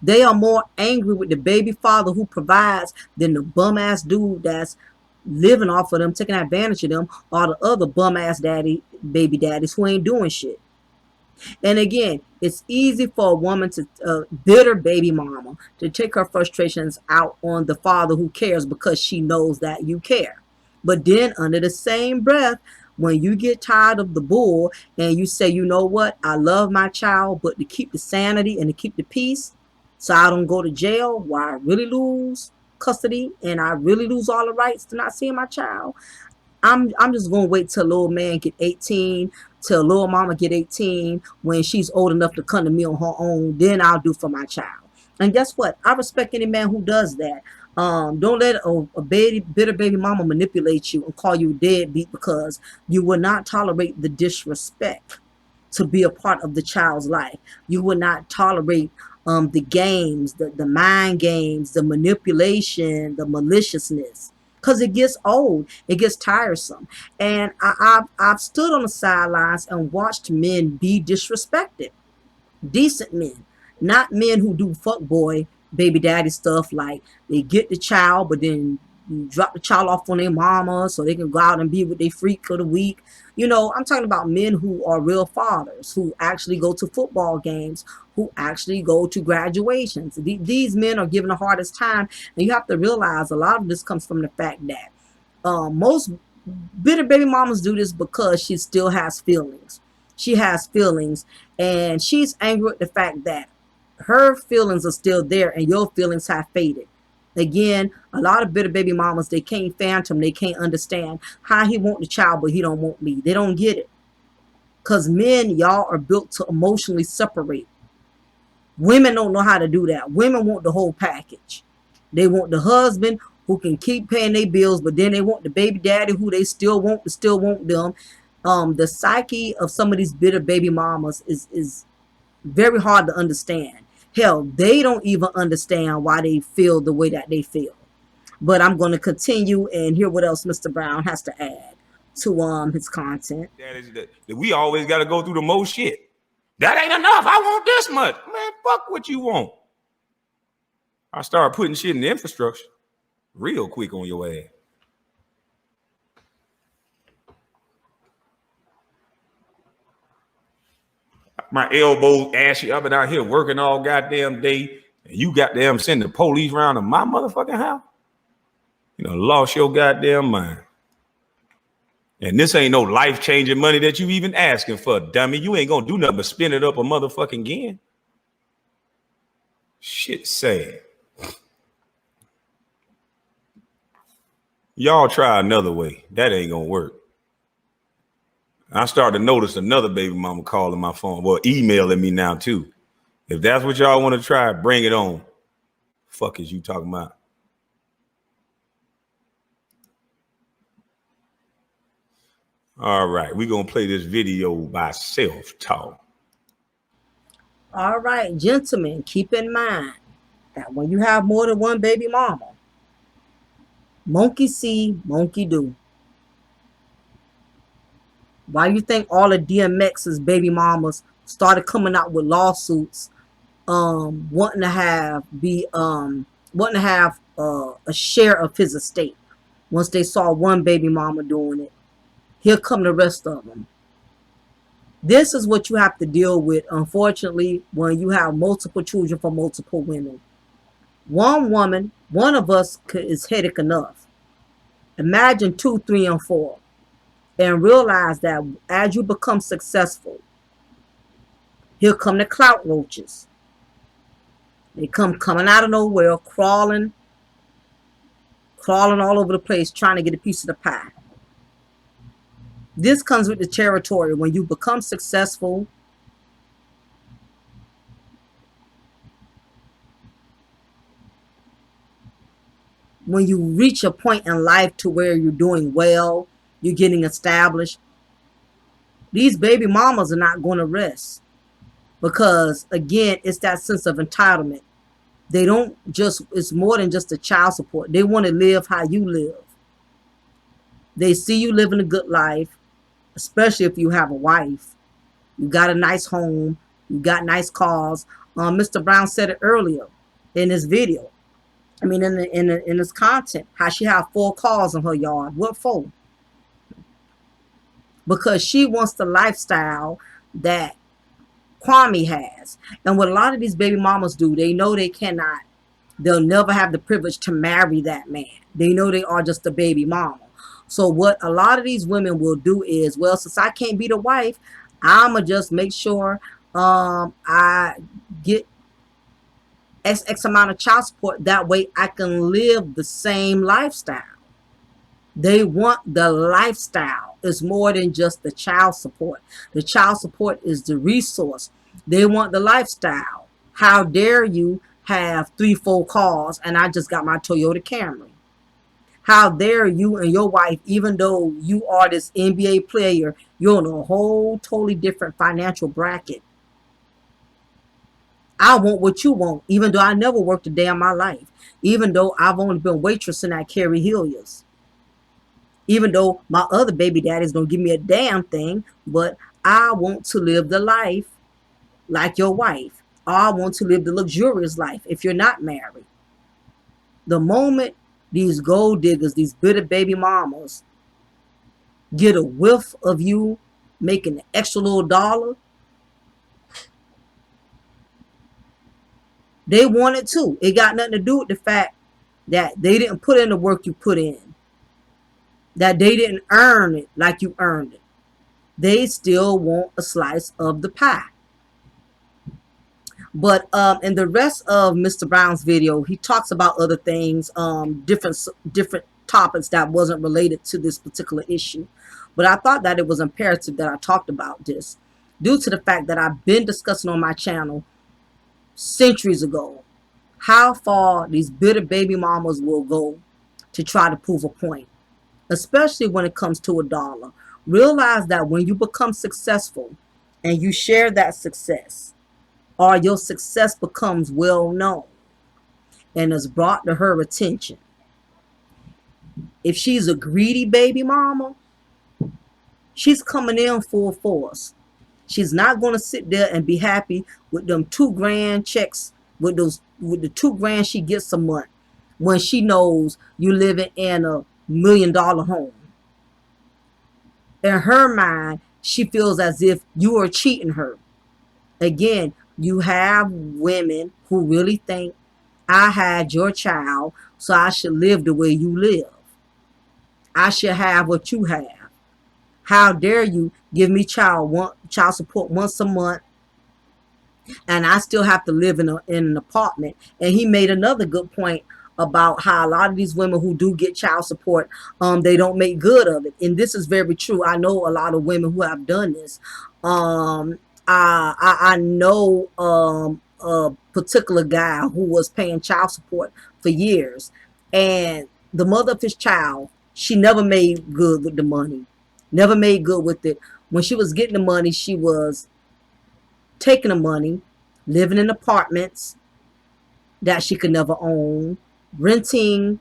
They are more angry with the baby father who provides than the bum ass dude that's living off of them, taking advantage of them, or the other bum ass baby daddies who ain't doing shit. And again, it's easy for a woman to bitter baby mama to take her frustrations out on the father who cares because she knows that you care. But then under the same breath, when you get tired of the bull and you say, you know what, I love my child, but to keep the sanity and to keep the peace so I don't go to jail where I really lose custody and I really lose all the rights to not seeing my child, I'm just gonna wait till little man get 18, till little mama get 18, when she's old enough to come to me on her own. Then I'll do for my child. And guess what? I respect any man who does that. Don't let a bitter baby mama manipulate you and call you a deadbeat because you will not tolerate the disrespect to be a part of the child's life. You will not tolerate the games, the mind games, the manipulation, the maliciousness. Because it gets old, it gets tiresome. And I've stood on the sidelines and watched men be disrespected. Decent men, not men who do fuckboy baby daddy stuff, like they get the child, but then you drop the child off on their mama so they can go out and be with their freak of the week. I'm talking about men who are real fathers, who actually go to football games, who actually go to graduations. These men are given the hardest time, and you have to realize a lot of this comes from the fact that most bitter baby mamas do this because she still has feelings. She has feelings, and she's angry at the fact that her feelings are still there and your feelings have faded. Again, a lot of bitter baby mamas, they can't phantom, they can't understand how he want the child, but he don't want me. They don't get it. Because men, y'all are built to emotionally separate. Women don't know how to do that. Women want the whole package. They want the husband who can keep paying their bills, but then they want the baby daddy who they still want them. The psyche of some of these bitter baby mamas is very hard to understand. Hell, they don't even understand why they feel the way that they feel. But I'm going to continue and hear what else Mr. Brown has to add to his content. That is that we always got to go through the most shit. That ain't enough. I want this much. Man, fuck what you want. I start putting shit in the infrastructure real quick on your ass. My elbows ashy. I've been out here working all goddamn day, and you goddamn send the police around to my motherfucking house. Lost your goddamn mind. And this ain't no life-changing money that you even asking for, dummy. You ain't gonna do nothing but spend it up a motherfucking again. Shit sad. Y'all try another way. That ain't gonna work. I started to notice another baby mama calling my phone. Well, emailing me now too. If that's what y'all want to try, bring it on. Fuck is you talking about? All right, we're gonna play this video by self-talk. All right, gentlemen, keep in mind that when you have more than one baby mama, monkey see, monkey do. Why do you think all of DMX's baby mamas started coming out with lawsuits, wanting to have a share of his estate? Once they saw one baby mama doing it, here come the rest of them. This is what you have to deal with, unfortunately, when you have multiple children from multiple women. One woman, one of us is headache enough. Imagine 2, 3, and 4. And realize that as you become successful, here come the clout roaches. They coming out of nowhere, crawling all over the place, trying to get a piece of the pie. This comes with the territory. When you become successful, when you reach a point in life to where you're doing well, you're getting established, these baby mamas are not going to rest. Because, again, it's that sense of entitlement. They don't just, it's more than just a child support. They want to live how you live. They see you living a good life, especially if you have a wife. You got a nice home. You got nice cars. Mr. Brown said it earlier in his video. I mean, in his content, how she have 4 cars in her yard. What for? Because she wants the lifestyle that Kwame has. And what a lot of these baby mamas do, they know they cannot, they'll never have the privilege to marry that man. They know they are just a baby mama. So what a lot of these women will do is, well, since I can't be the wife, I'ma just make sure I get X amount of child support. That way I can live the same lifestyle. They want the lifestyle. It's more than just the child support. The child support is the resource. They want the lifestyle. How dare you have 3, 4 cars and I just got my Toyota Camry? How dare you and your wife, even though you are this NBA player, you're in a whole totally different financial bracket. I want what you want, even though I never worked a day in my life. Even though I've only been waitressing at Carrie Hilliers. Even though my other baby daddy's don't give me a damn thing, but I want to live the life like your wife. I want to live the luxurious life if you're not married. The moment these gold diggers, these bitter baby mamas, get a whiff of you making an extra little dollar, they want it too. It got nothing to do with the fact that they didn't put in the work you put in. That they didn't earn it like you earned it. They still want a slice of the pie. But in the rest of Mr. Brown's video, he talks about other things, different topics that wasn't related to this particular issue. But I thought that it was imperative that I talked about this due to the fact that I've been discussing on my channel centuries ago how far these bitter baby mamas will go to try to prove a point. Especially when it comes to a dollar. Realize that when you become successful and you share that success, or your success becomes well known and is brought to her attention, if she's a greedy baby mama, she's coming in full force. She's not going to sit there and be happy with them $2,000 checks, with the $2,000 she gets a month, when she knows you living in a $1 million home. In her mind, she feels as if you are cheating her. Again, you have women who really think, I had your child, so I should live the way you live. I should have what you have. How dare you give me child support once a month and I still have to live in an apartment. And he made another good point about how a lot of these women who do get child support, they don't make good of it. And this is very true. I know a lot of women who have done this. Um, I know a particular guy who was paying child support for years, and the mother of his child, she never made good with the money, never made good with it. When she was getting the money, she was taking the money, living in apartments that she could never own, renting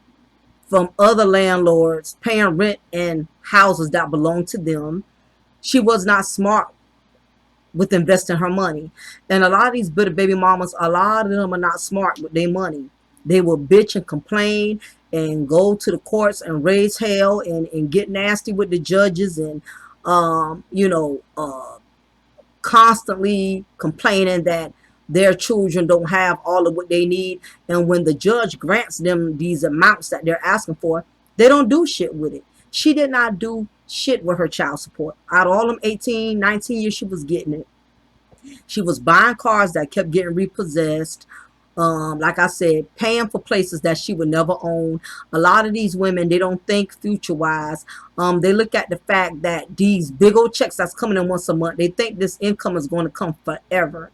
from other landlords, paying rent in houses that belonged to them. She was not smart with investing her money. And a lot of these bitter baby mamas, a lot of them are not smart with their money. They will bitch and complain and go to the courts and raise hell and get nasty with the judges and constantly complaining that their children don't have all of what they need. And when the judge grants them these amounts that they're asking for, they don't do shit with it. She did not do shit with her child support. Out of all them 18, 19 years she was getting it, she was buying cars that kept getting repossessed. Like I said, paying for places that she would never own. A lot of these women, they don't think future wise. They look at the fact that these big old checks that's coming in once a month, they think this income is going to come forever.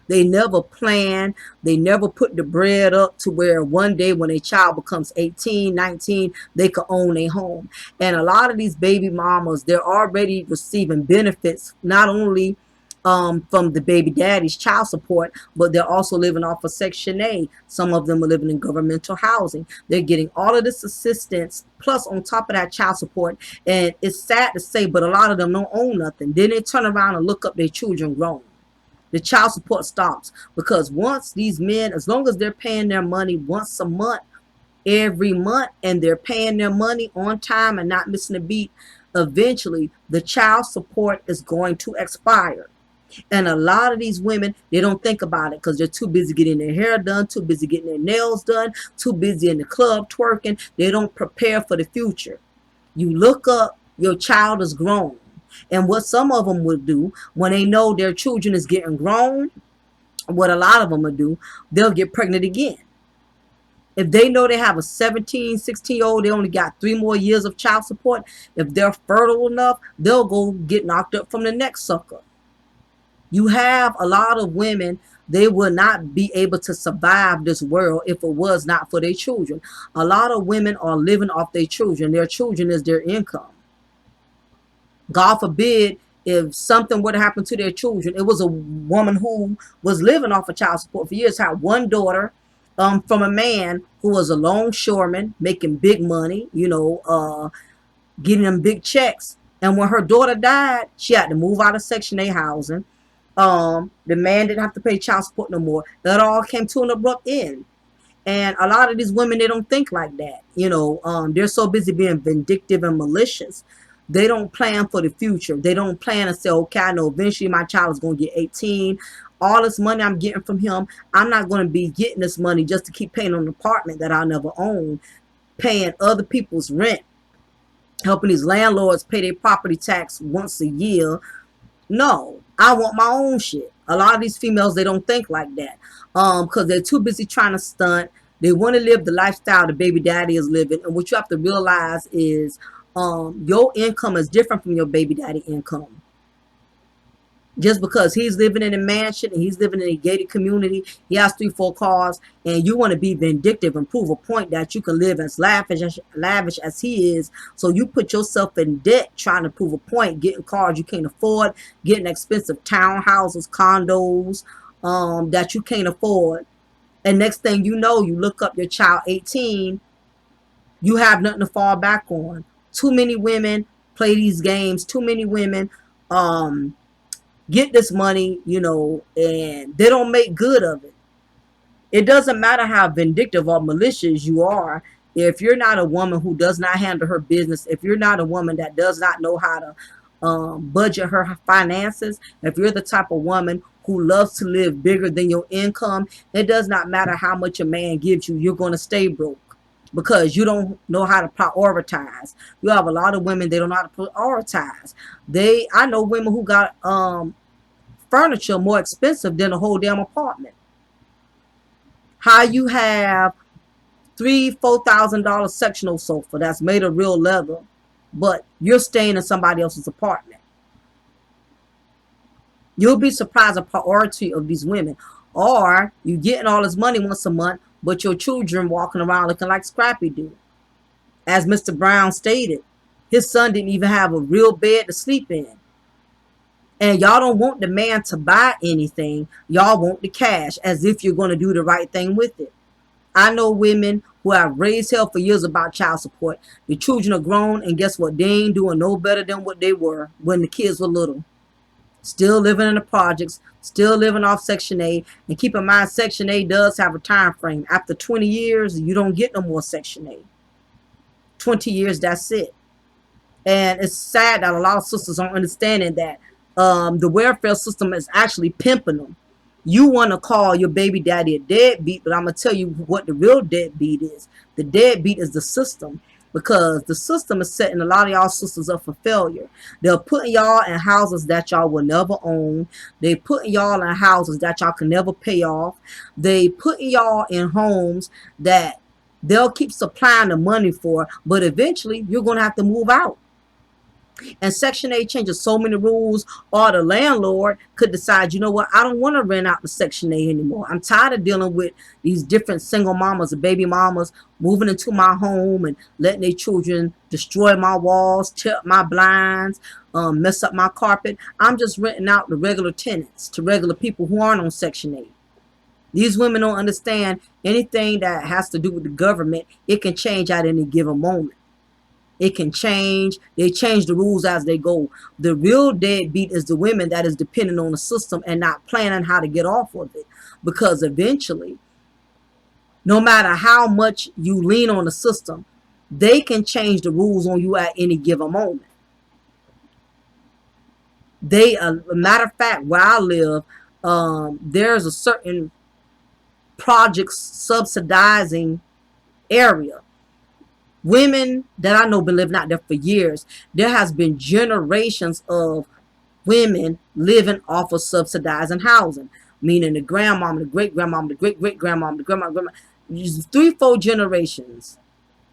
They never plan. They never put the bread up to where one day when a child becomes 18, 19, they could own a home. And a lot of these baby mamas, they're already receiving benefits, not only from the baby daddy's child support, but they're also living off of Section A. Some of them are living in governmental housing. They're getting all of this assistance, plus on top of that child support. And it's sad to say, but a lot of them don't own nothing. Then they turn around and look up their children grown. The child support stops because once these men, as long as they're paying their money once a month, every month, and they're paying their money on time and not missing a beat, eventually the child support is going to expire. And a lot of these women, they don't think about it because they're too busy getting their hair done, too busy getting their nails done, too busy in the club twerking. They don't prepare for the future. You look up, your child is grown. And what some of them would do when they know their children is getting grown, what a lot of them would do, they'll get pregnant again. If they know they have a 17, 16-year-old, they only got 3 more years of child support. If they're fertile enough, they'll go get knocked up from the next sucker. You have a lot of women, they will not be able to survive this world if it was not for their children. A lot of women are living off their children. Their children is their income. God forbid if something would happen to their children. It was a woman who was living off of child support for years, had one daughter from a man who was a longshoreman, making big money, getting them big checks. And when her daughter died, she had to move out of Section A housing. The man didn't have to pay child support no more. That all came to an abrupt end. And a lot of these women, they don't think like that. They're so busy being vindictive and malicious. They don't plan for the future. They don't plan and say, okay, I know eventually my child is going to get 18. All this money I'm getting from him, I'm not going to be getting this money just to keep paying on an apartment that I'll never own, paying other people's rent, helping these landlords pay their property tax once a year. No, I want my own shit. A lot of these females, they don't think like that because they're too busy trying to stunt. They want to live the lifestyle the baby daddy is living. And what you have to realize is your income is different from your baby daddy income. Just because he's living in a mansion and he's living in a gated community, he has 3, 4 cars, and you want to be vindictive and prove a point that you can live as lavish as he is. So you put yourself in debt trying to prove a point, getting cars you can't afford, getting expensive townhouses, condos that you can't afford. And next thing you know, you look up your child 18, you have nothing to fall back on. Too many women play these games. Too many women get this money, and they don't make good of it. It doesn't matter how vindictive or malicious you are. If you're not a woman who does not handle her business, if you're not a woman that does not know how to budget her finances, if you're the type of woman who loves to live bigger than your income, it does not matter how much a man gives you, you're going to stay broke. Because you don't know how to prioritize. You have a lot of women, they don't know how to prioritize. I know women who got furniture more expensive than a whole damn apartment. How you have $3,000-$4,000 sectional sofa that's made of real leather, but you're staying in somebody else's apartment. You'll be surprised at the priority of these women. Or you getting all this money once a month, but your children walking around looking like Scrappy Doo. As Mr. Brown stated, his son didn't even have a real bed to sleep in. And y'all don't want the man to buy anything. Y'all want the cash, as if you're going to do the right thing with it. I know women who have raised hell for years about child support. The children are grown, and guess what? They ain't doing no better than what they were when the kids were little. Still living in the projects, still living off Section 8. And keep in mind, Section 8 does have a time frame. After 20 years, you don't get no more Section 8. 20 years, that's it. And it's sad that a lot of sisters aren't understanding that the welfare system is actually pimping them. You want to call your baby daddy a deadbeat, but I'm going to tell you what the real deadbeat is. The deadbeat is the system, because the system is setting a lot of y'all sisters up for failure. They're putting y'all in houses that y'all will never own. They putting y'all in houses that y'all can never pay off. They putting y'all in homes that they'll keep supplying the money for, but eventually you're going to have to move out. And Section 8 changes so many rules, or the landlord could decide, you know what, I don't want to rent out the Section 8 anymore. I'm tired of dealing with these different single mamas and baby mamas moving into my home and letting their children destroy my walls, tear up my blinds, mess up my carpet. I'm just renting out the regular tenants to regular people who aren't on Section 8. These women don't understand anything that has to do with the government. It can change at any given moment. It can change. They change the rules as they go. The real deadbeat is the women that is dependent on the system and not planning how to get off of it. Because eventually, no matter how much you lean on the system, they can change the rules on you at any given moment. A matter of fact, where I live, there's a certain project subsidizing area. Women that I know been living out there for years. There has been generations of women living off of subsidizing housing, meaning the grandmama, the great grandmama, the great great grandmama, the grandma, 3-4 generations.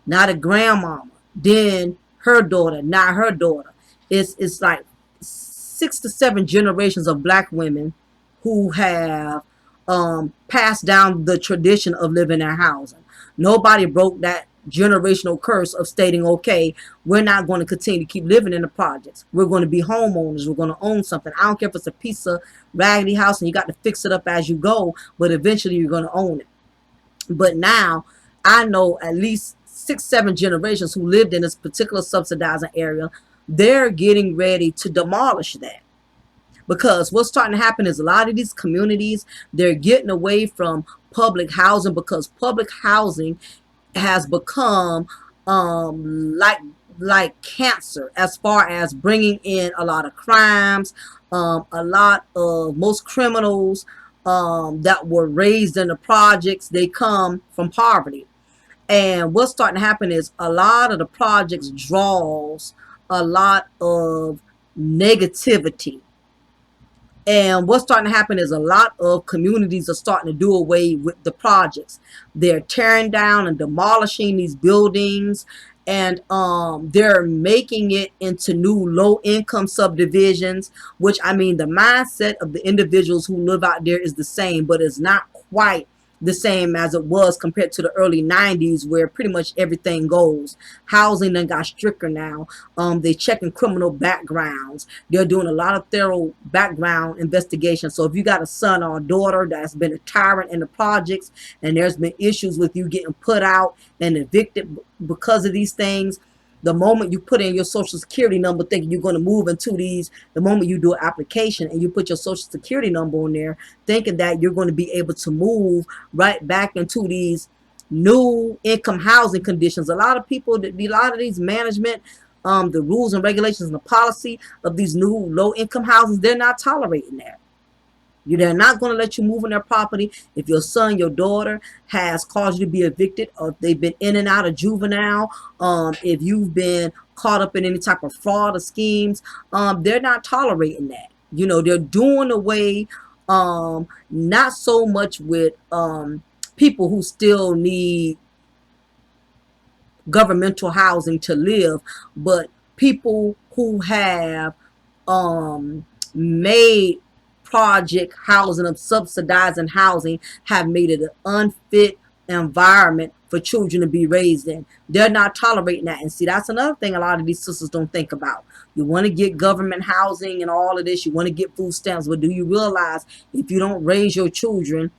Not a grandmama, then her daughter, not her daughter. It's like 6 to 7 generations of black women who have passed down the tradition of living in housing. Nobody broke that generational curse of stating, okay, we're not going to continue to keep living in the projects. We're going to be homeowners. We're going to own something. I don't care if it's a piece of raggedy house and you got to fix it up as you go, but eventually you're going to own it. But now I know at least 6-7 generations who lived in this particular subsidizing area. They're getting ready to demolish that. Because what's starting to happen is a lot of these communities, they're getting away from public housing, because public housing has become like cancer as far as bringing in a lot of crimes. Most criminals that were raised in the projects, they come from poverty. And what's starting to happen is a lot of the projects draws a lot of negativity. And what's starting to happen is a lot of communities are starting to do away with the projects. They're tearing down and demolishing these buildings, and they're making it into new low-income subdivisions, which, I mean, the mindset of the individuals who live out there is the same, but it's not quite the same as it was compared to the early 90s, where pretty much everything goes. Housing then got stricter now. They checking criminal backgrounds. They're doing a lot of thorough background investigation. So if you got a son or a daughter that's been a tyrant in the projects, and there's been issues with you getting put out and evicted because of these things, the moment you put in your social security number thinking you're going to move into these, the moment you do an application and you put your social security number on there thinking that you're going to be able to move right back into these new income housing conditions. A lot of people, a lot of these management, the rules and regulations and the policy of these new low income houses, they're not tolerating that. They're not going to let you move on their property if your son, your daughter has caused you to be evicted, or if they've been in and out of juvenile, if you've been caught up in any type of fraud or schemes. They're not tolerating that. You know, they're doing away, not so much with people who still need governmental housing to live, but people who have made project housing of subsidizing housing have made it an unfit environment for children to be raised in. They're not tolerating that. And see, that's another thing a lot of these sisters don't think about. You want to get government housing and all of this, you want to get food stamps, but do you realize if you don't raise your children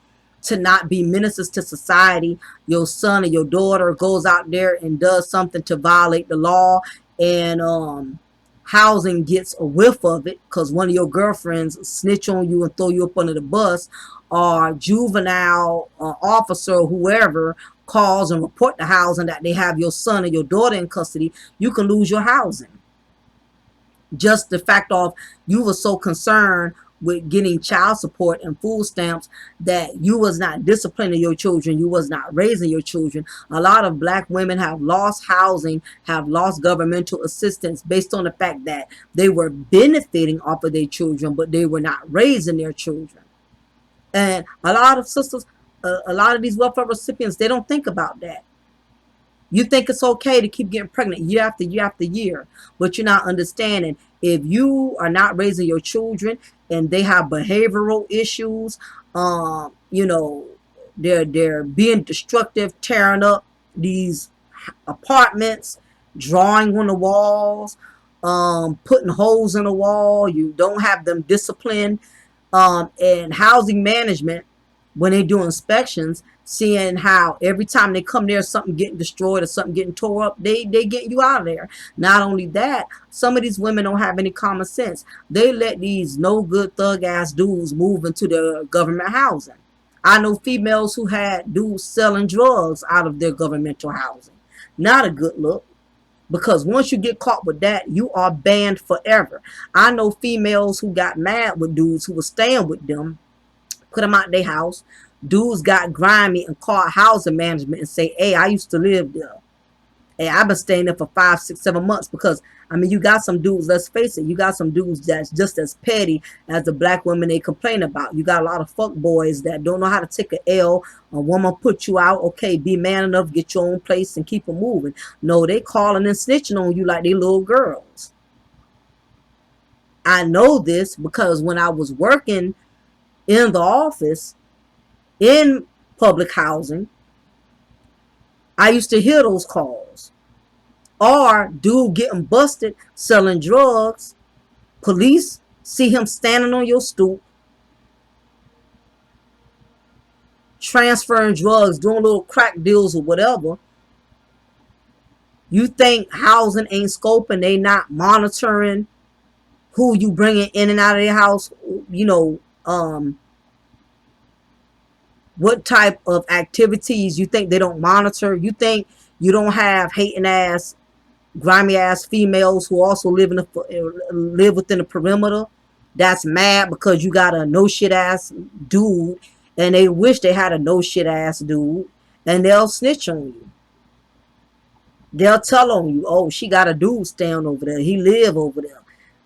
to not be ministers to society, your son or your daughter goes out there and does something to violate the law, and housing gets a whiff of it because one of your girlfriends snitch on you and throw you up under the bus, or juvenile officer or whoever calls and report the housing that they have your son or your daughter in custody, you can lose your housing. Just the fact of you were so concerned with getting child support and food stamps that you was not disciplining your children, you was not raising your children. A lot of black women have lost housing, have lost governmental assistance based on the fact that they were benefiting off of their children, but they were not raising their children. And a lot of sisters, a lot of these welfare recipients, they don't think about that. You think it's okay to keep getting pregnant year after year after year, but you're not understanding if you are not raising your children and they have behavioral issues, you know, they're being destructive, tearing up these apartments, drawing on the walls, putting holes in the wall. You don't have them disciplined, and housing management, when they do inspections, seeing how every time they come there something getting destroyed or something getting tore up, they get you out of there. Not only that, some of these women don't have any common sense. They let these no good thug ass dudes move into their government housing. I know females who had dudes selling drugs out of their governmental housing. Not a good look, because once you get caught with that, you are banned forever. I know females who got mad with dudes who were staying with them, put them out their house. Dudes got grimy and called housing management and say, hey, I used to live there. Hey, I've been staying there for 5, 6, 7 months. Because, I mean, you got some dudes, let's face it, you got some dudes that's just as petty as the black women they complain about. You got a lot of fuck boys that don't know how to take a L. A woman put you out, okay, be man enough, get your own place and keep it moving. No, they calling and snitching on you like they little girls. I know this because when I was working in the office in public housing, I used to hear those calls. Or dude getting busted selling drugs, police see him standing on your stoop, transferring drugs, doing little crack deals or whatever. You think housing ain't scoping, they not monitoring who you bringing in and out of their house, you know, what type of activities. You think they don't monitor? You think you don't have hating ass, grimy ass females who also live within the perimeter that's mad because you got a no shit ass dude and they wish they had a no shit ass dude, and they'll snitch on you. They'll tell on you, oh, she got a dude staying over there, he live over there.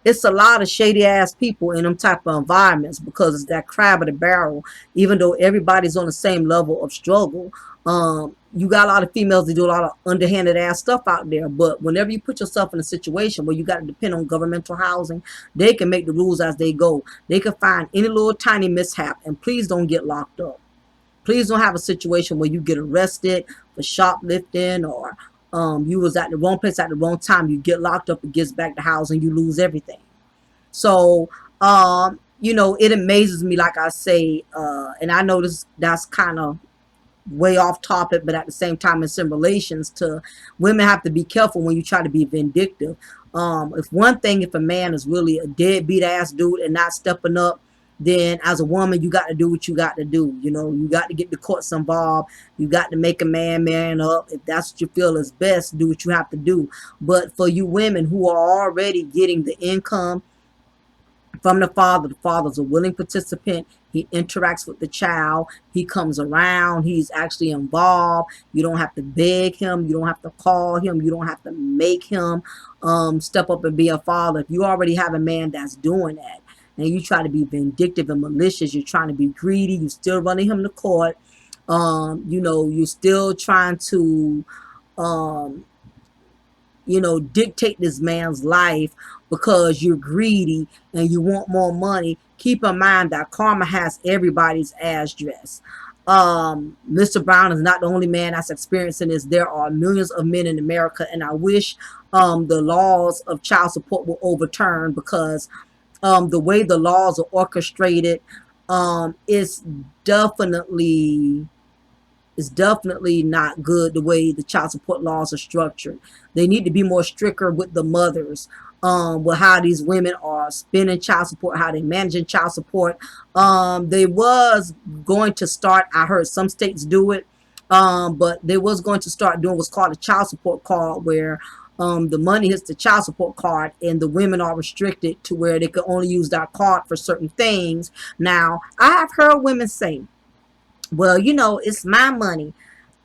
It's a lot of shady ass people in them type of environments because it's that crab of the barrel. Even though everybody's on the same level of struggle, you got a lot of females that do a lot of underhanded ass stuff out there. But whenever you put yourself in a situation where you got to depend on governmental housing, they can make the rules as they go. They can find any little tiny mishap, and please don't get locked up. Please don't have a situation where you get arrested for shoplifting, or you was at the wrong place at the wrong time. You get locked up, it gets back to housing, you lose everything. So, you know, it amazes me, like I say, and I know that's kind of way off topic, but at the same time, it's in relations to women have to be careful when you try to be vindictive. If a man is really a deadbeat ass dude and not stepping up, then as a woman, you got to do what you got to do. You know, you got to get the courts involved. You got to make a man up. If that's what you feel is best, do what you have to do. But for you women who are already getting the income from the father's a willing participant. He interacts with the child. He comes around. He's actually involved. You don't have to beg him. You don't have to call him. You don't have to make him step up and be a father. If you already have a man that's doing that, and you try to be vindictive and malicious. You're trying to be greedy. You're still running him to court. You know, you're still trying to, um, you know, dictate this man's life because you're greedy and you want more money. Keep in mind that karma has everybody's address. Mr. Brown is not the only man that's experiencing this. There are millions of men in America, and I wish the laws of child support were overturned, because the way the laws are orchestrated is definitely it's definitely not good the way the child support laws are structured. They need to be more stricter with the mothers, with how these women are spending child support, how they're managing child support. They was going to start, I heard some states do it, but they was going to start doing what's called a child support card, where the money hits the child support card and the women are restricted to where they can only use that card for certain things. Now, I have heard women say, well, you know, it's my money.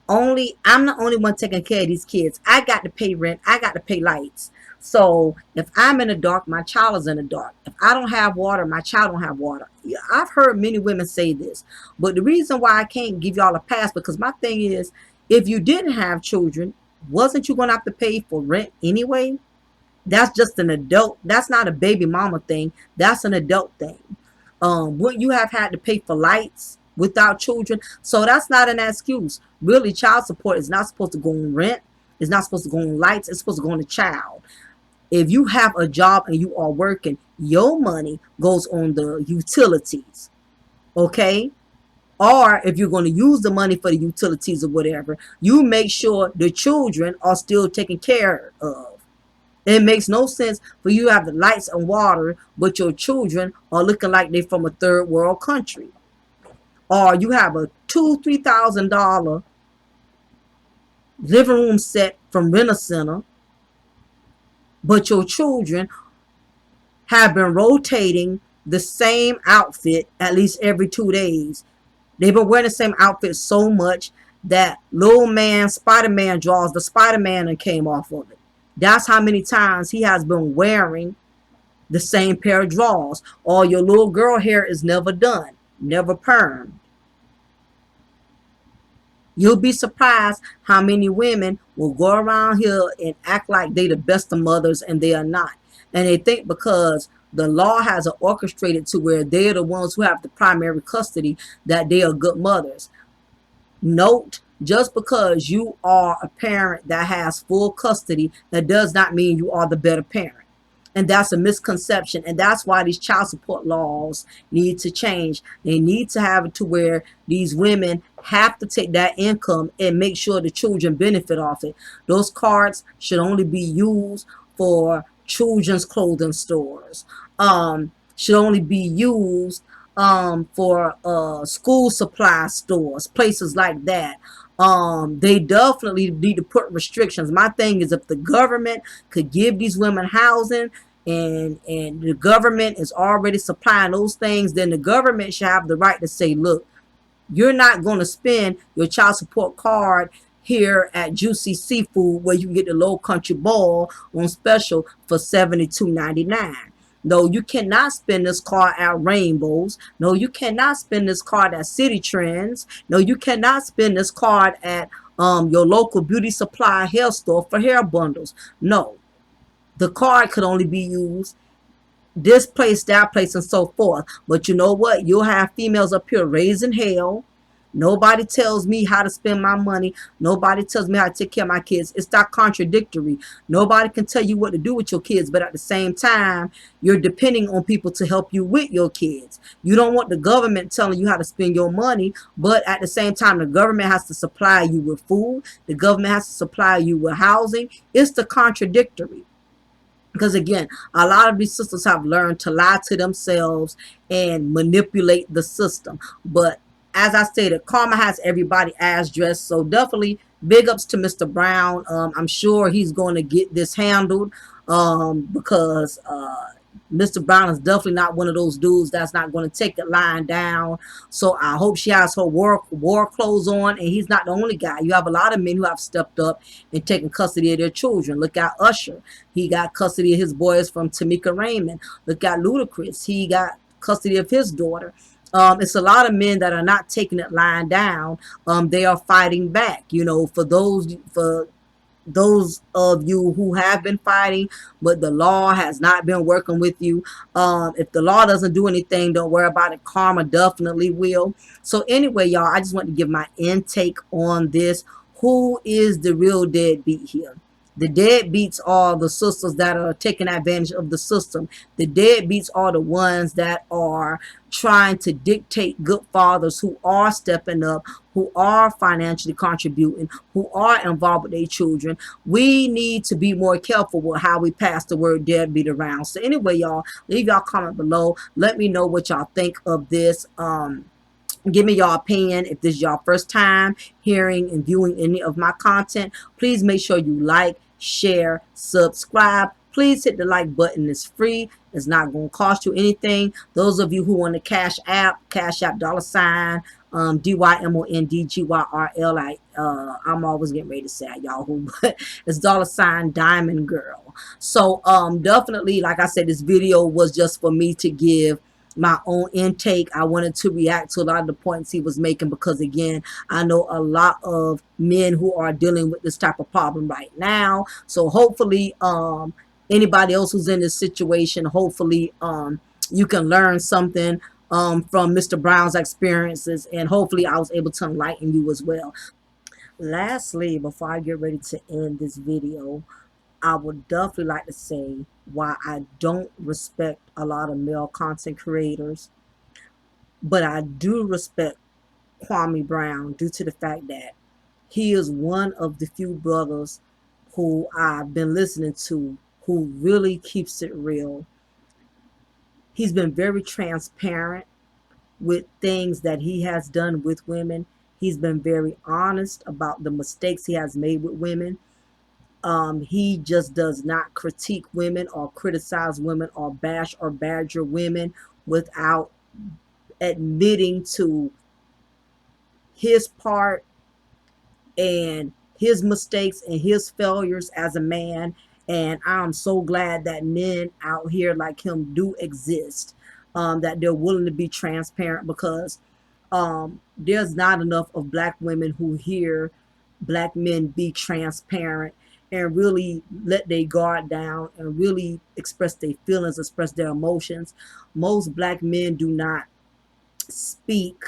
I'm the only one taking care of these kids. I got to pay rent. I got to pay lights. So if I'm in the dark, my child is in the dark. If I don't have water, my child don't have water. Yeah, I've heard many women say this. But the reason why I can't give y'all a pass, because my thing is, if you didn't have children, wasn't you going to have to pay for rent anyway? That's just an adult. That's not a baby mama thing. That's an adult thing. Wouldn't you have had to pay for lights without children? So that's not an excuse. Really, child support is not supposed to go on rent. It's not supposed to go on lights. It's supposed to go on the child. If you have a job and you are working, your money goes on the utilities. Okay? Or if you're going to use the money for the utilities or whatever, you make sure the children are still taken care of. It makes no sense for you to have the lights and water, but your children are looking like they're from a third world country. Or you have a $2,000-$3,000 living room set from Rent-A-Center, but your children have been rotating the same outfit at least every 2 days. They've been wearing the same outfit so much that little man, Spider-Man draws, the Spider-Man and came off of it. That's how many times he has been wearing the same pair of drawers. Or your little girl hair is never done, never permed. You'll be surprised how many women will go around here and act like they the best of mothers, and they are not. And they think because the law has it orchestrated to where they're the ones who have the primary custody, that they are good mothers. Note, just because you are a parent that has full custody, that does not mean you are the better parent. And that's a misconception. And that's why these child support laws need to change. They need to have it to where these women have to take that income and make sure the children benefit off it. Those cards should only be used for children's clothing stores. Should only be used for school supply stores, places like that. They definitely need to put restrictions. My thing is, if the government could give these women housing, and the government is already supplying those things, then the government should have the right to say, look, you're not going to spend your child support card here at Juicy Seafood, where you can get the Low Country Bowl on special for $72.99. No, you cannot spend this card at Rainbows. No, you cannot spend this card at City Trends. No, you cannot spend this card at your local beauty supply hair store for hair bundles. No, the card could only be used this place, that place, and so forth. But you know what? You'll have females up here raising hell. Nobody tells me how to spend my money. Nobody tells me how to take care of my kids. It's that contradictory. Nobody can tell you what to do with your kids, but at the same time, you're depending on people to help you with your kids. You don't want the government telling you how to spend your money, but at the same time, the government has to supply you with food. The government has to supply you with housing. It's the contradictory. Because again, a lot of these sisters have learned to lie to themselves and manipulate the system. But as I stated, karma has everybody ass dressed. So definitely big ups to Mr. Brown. I'm sure he's going to get this handled, because Mr. Brown is definitely not one of those dudes that's not going to take it lying down. So I hope she has her war clothes on, and he's not the only guy. You have a lot of men who have stepped up and taken custody of their children. Look at Usher. He got custody of his boys from Tamika Raymond. Look at Ludacris. He got custody of his daughter. It's a lot of men that are not taking it lying down. They are fighting back. You know, for those of you who have been fighting, but the law has not been working with you. If the law doesn't do anything, don't worry about it. Karma definitely will. So anyway, y'all, I just want to give my intake on this. Who is the real deadbeat here? The deadbeats are the sisters that are taking advantage of the system. The deadbeats are the ones that are trying to dictate good fathers who are stepping up, who are financially contributing, who are involved with their children. We need to be more careful with how we pass the word deadbeat around. So anyway, y'all, leave y'all comment below. Let me know what y'all think of this. Give me your opinion. If this is your first time hearing and viewing any of my content, please make sure you like, share, subscribe. Please hit the like button. It's free. It's not going to cost you anything. Those of you who want the Cash App $, DYMONDGYRL. I'm always getting ready to say Yahoo, but it's $DymondGyrl. So definitely, like I said, this video was just for me to give my own intake. I wanted to react to a lot of the points he was making because, again, I know a lot of men who are dealing with this type of problem right now. So hopefully anybody else who's in this situation, hopefully you can learn something from Mr. Brown's experiences, and hopefully I was able to enlighten you as well. Lastly, before I get ready to end this video, I would definitely like to say why I don't respect a lot of male content creators, but I do respect Kwame Brown due to the fact that he is one of the few brothers who I've been listening to who really keeps it real. He's been very transparent with things that he has done with women. He's been very honest about the mistakes he has made with women. He just does not critique women or criticize women or bash or badger women without admitting to his part and his mistakes and his failures as a man. And I'm so glad that men out here like him do exist, that they're willing to be transparent, because there's not enough of black women who hear black men be transparent and really let their guard down and really express their feelings, express their emotions. Most black men do not speak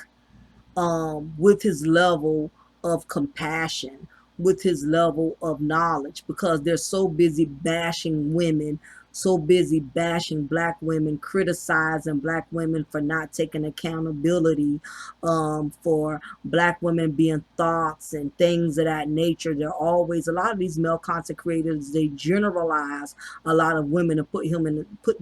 with his level of compassion, with his level of knowledge, because they're so busy bashing women, so busy bashing black women, criticizing black women for not taking accountability, for black women being thoughts and things of that nature. They're always, a lot of these male content creators, they generalize a lot of women and put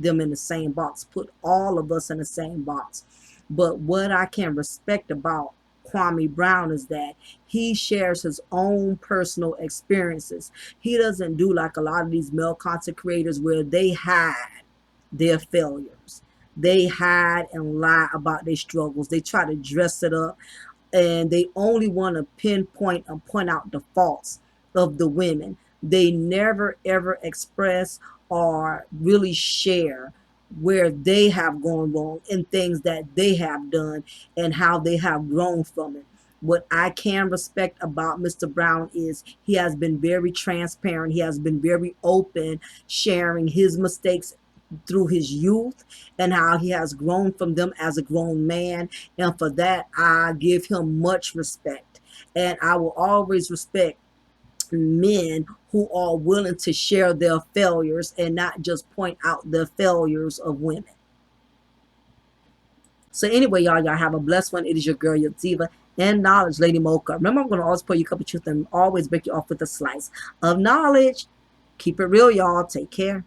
them in the same box, put all of us in the same box. But what I can respect about Kwame Brown is that he shares his own personal experiences. He doesn't do like a lot of these male content creators where they hide their failures. They hide and lie about their struggles. They try to dress it up, and they only want to pinpoint and point out the faults of the women. They never ever express or really share where they have gone wrong and things that they have done and how they have grown from it. What I can respect about Mr. Brown is he has been very transparent. He has been very open, sharing his mistakes through his youth and how he has grown from them as a grown man. And for that, I give him much respect. And I will always respect men who are willing to share their failures and not just point out the failures of women. So anyway, y'all have a blessed one. It is your girl, your diva and knowledge, Lady Mocha. Remember, I'm going to always pour you a cup of truth and always break you off with a slice of knowledge. Keep it real, y'all. Take care.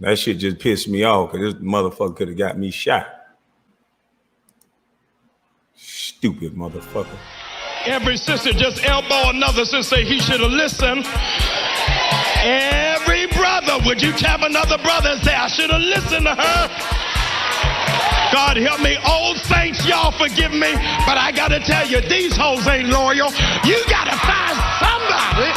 That shit just pissed me off because this motherfucker could have got me shot. Stupid motherfucker. Every sister just elbow another sister, say he should have listened. Every brother, would you tap another brother and say, I should have listened to her? God help me. Old saints, y'all forgive me, but I got to tell you, these hoes ain't loyal. You got to find somebody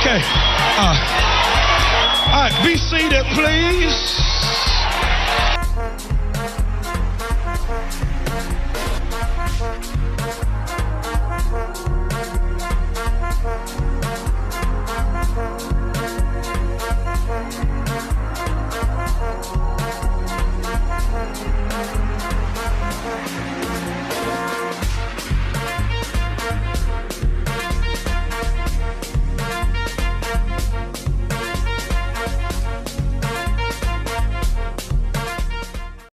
Okay. All right, be seated, please.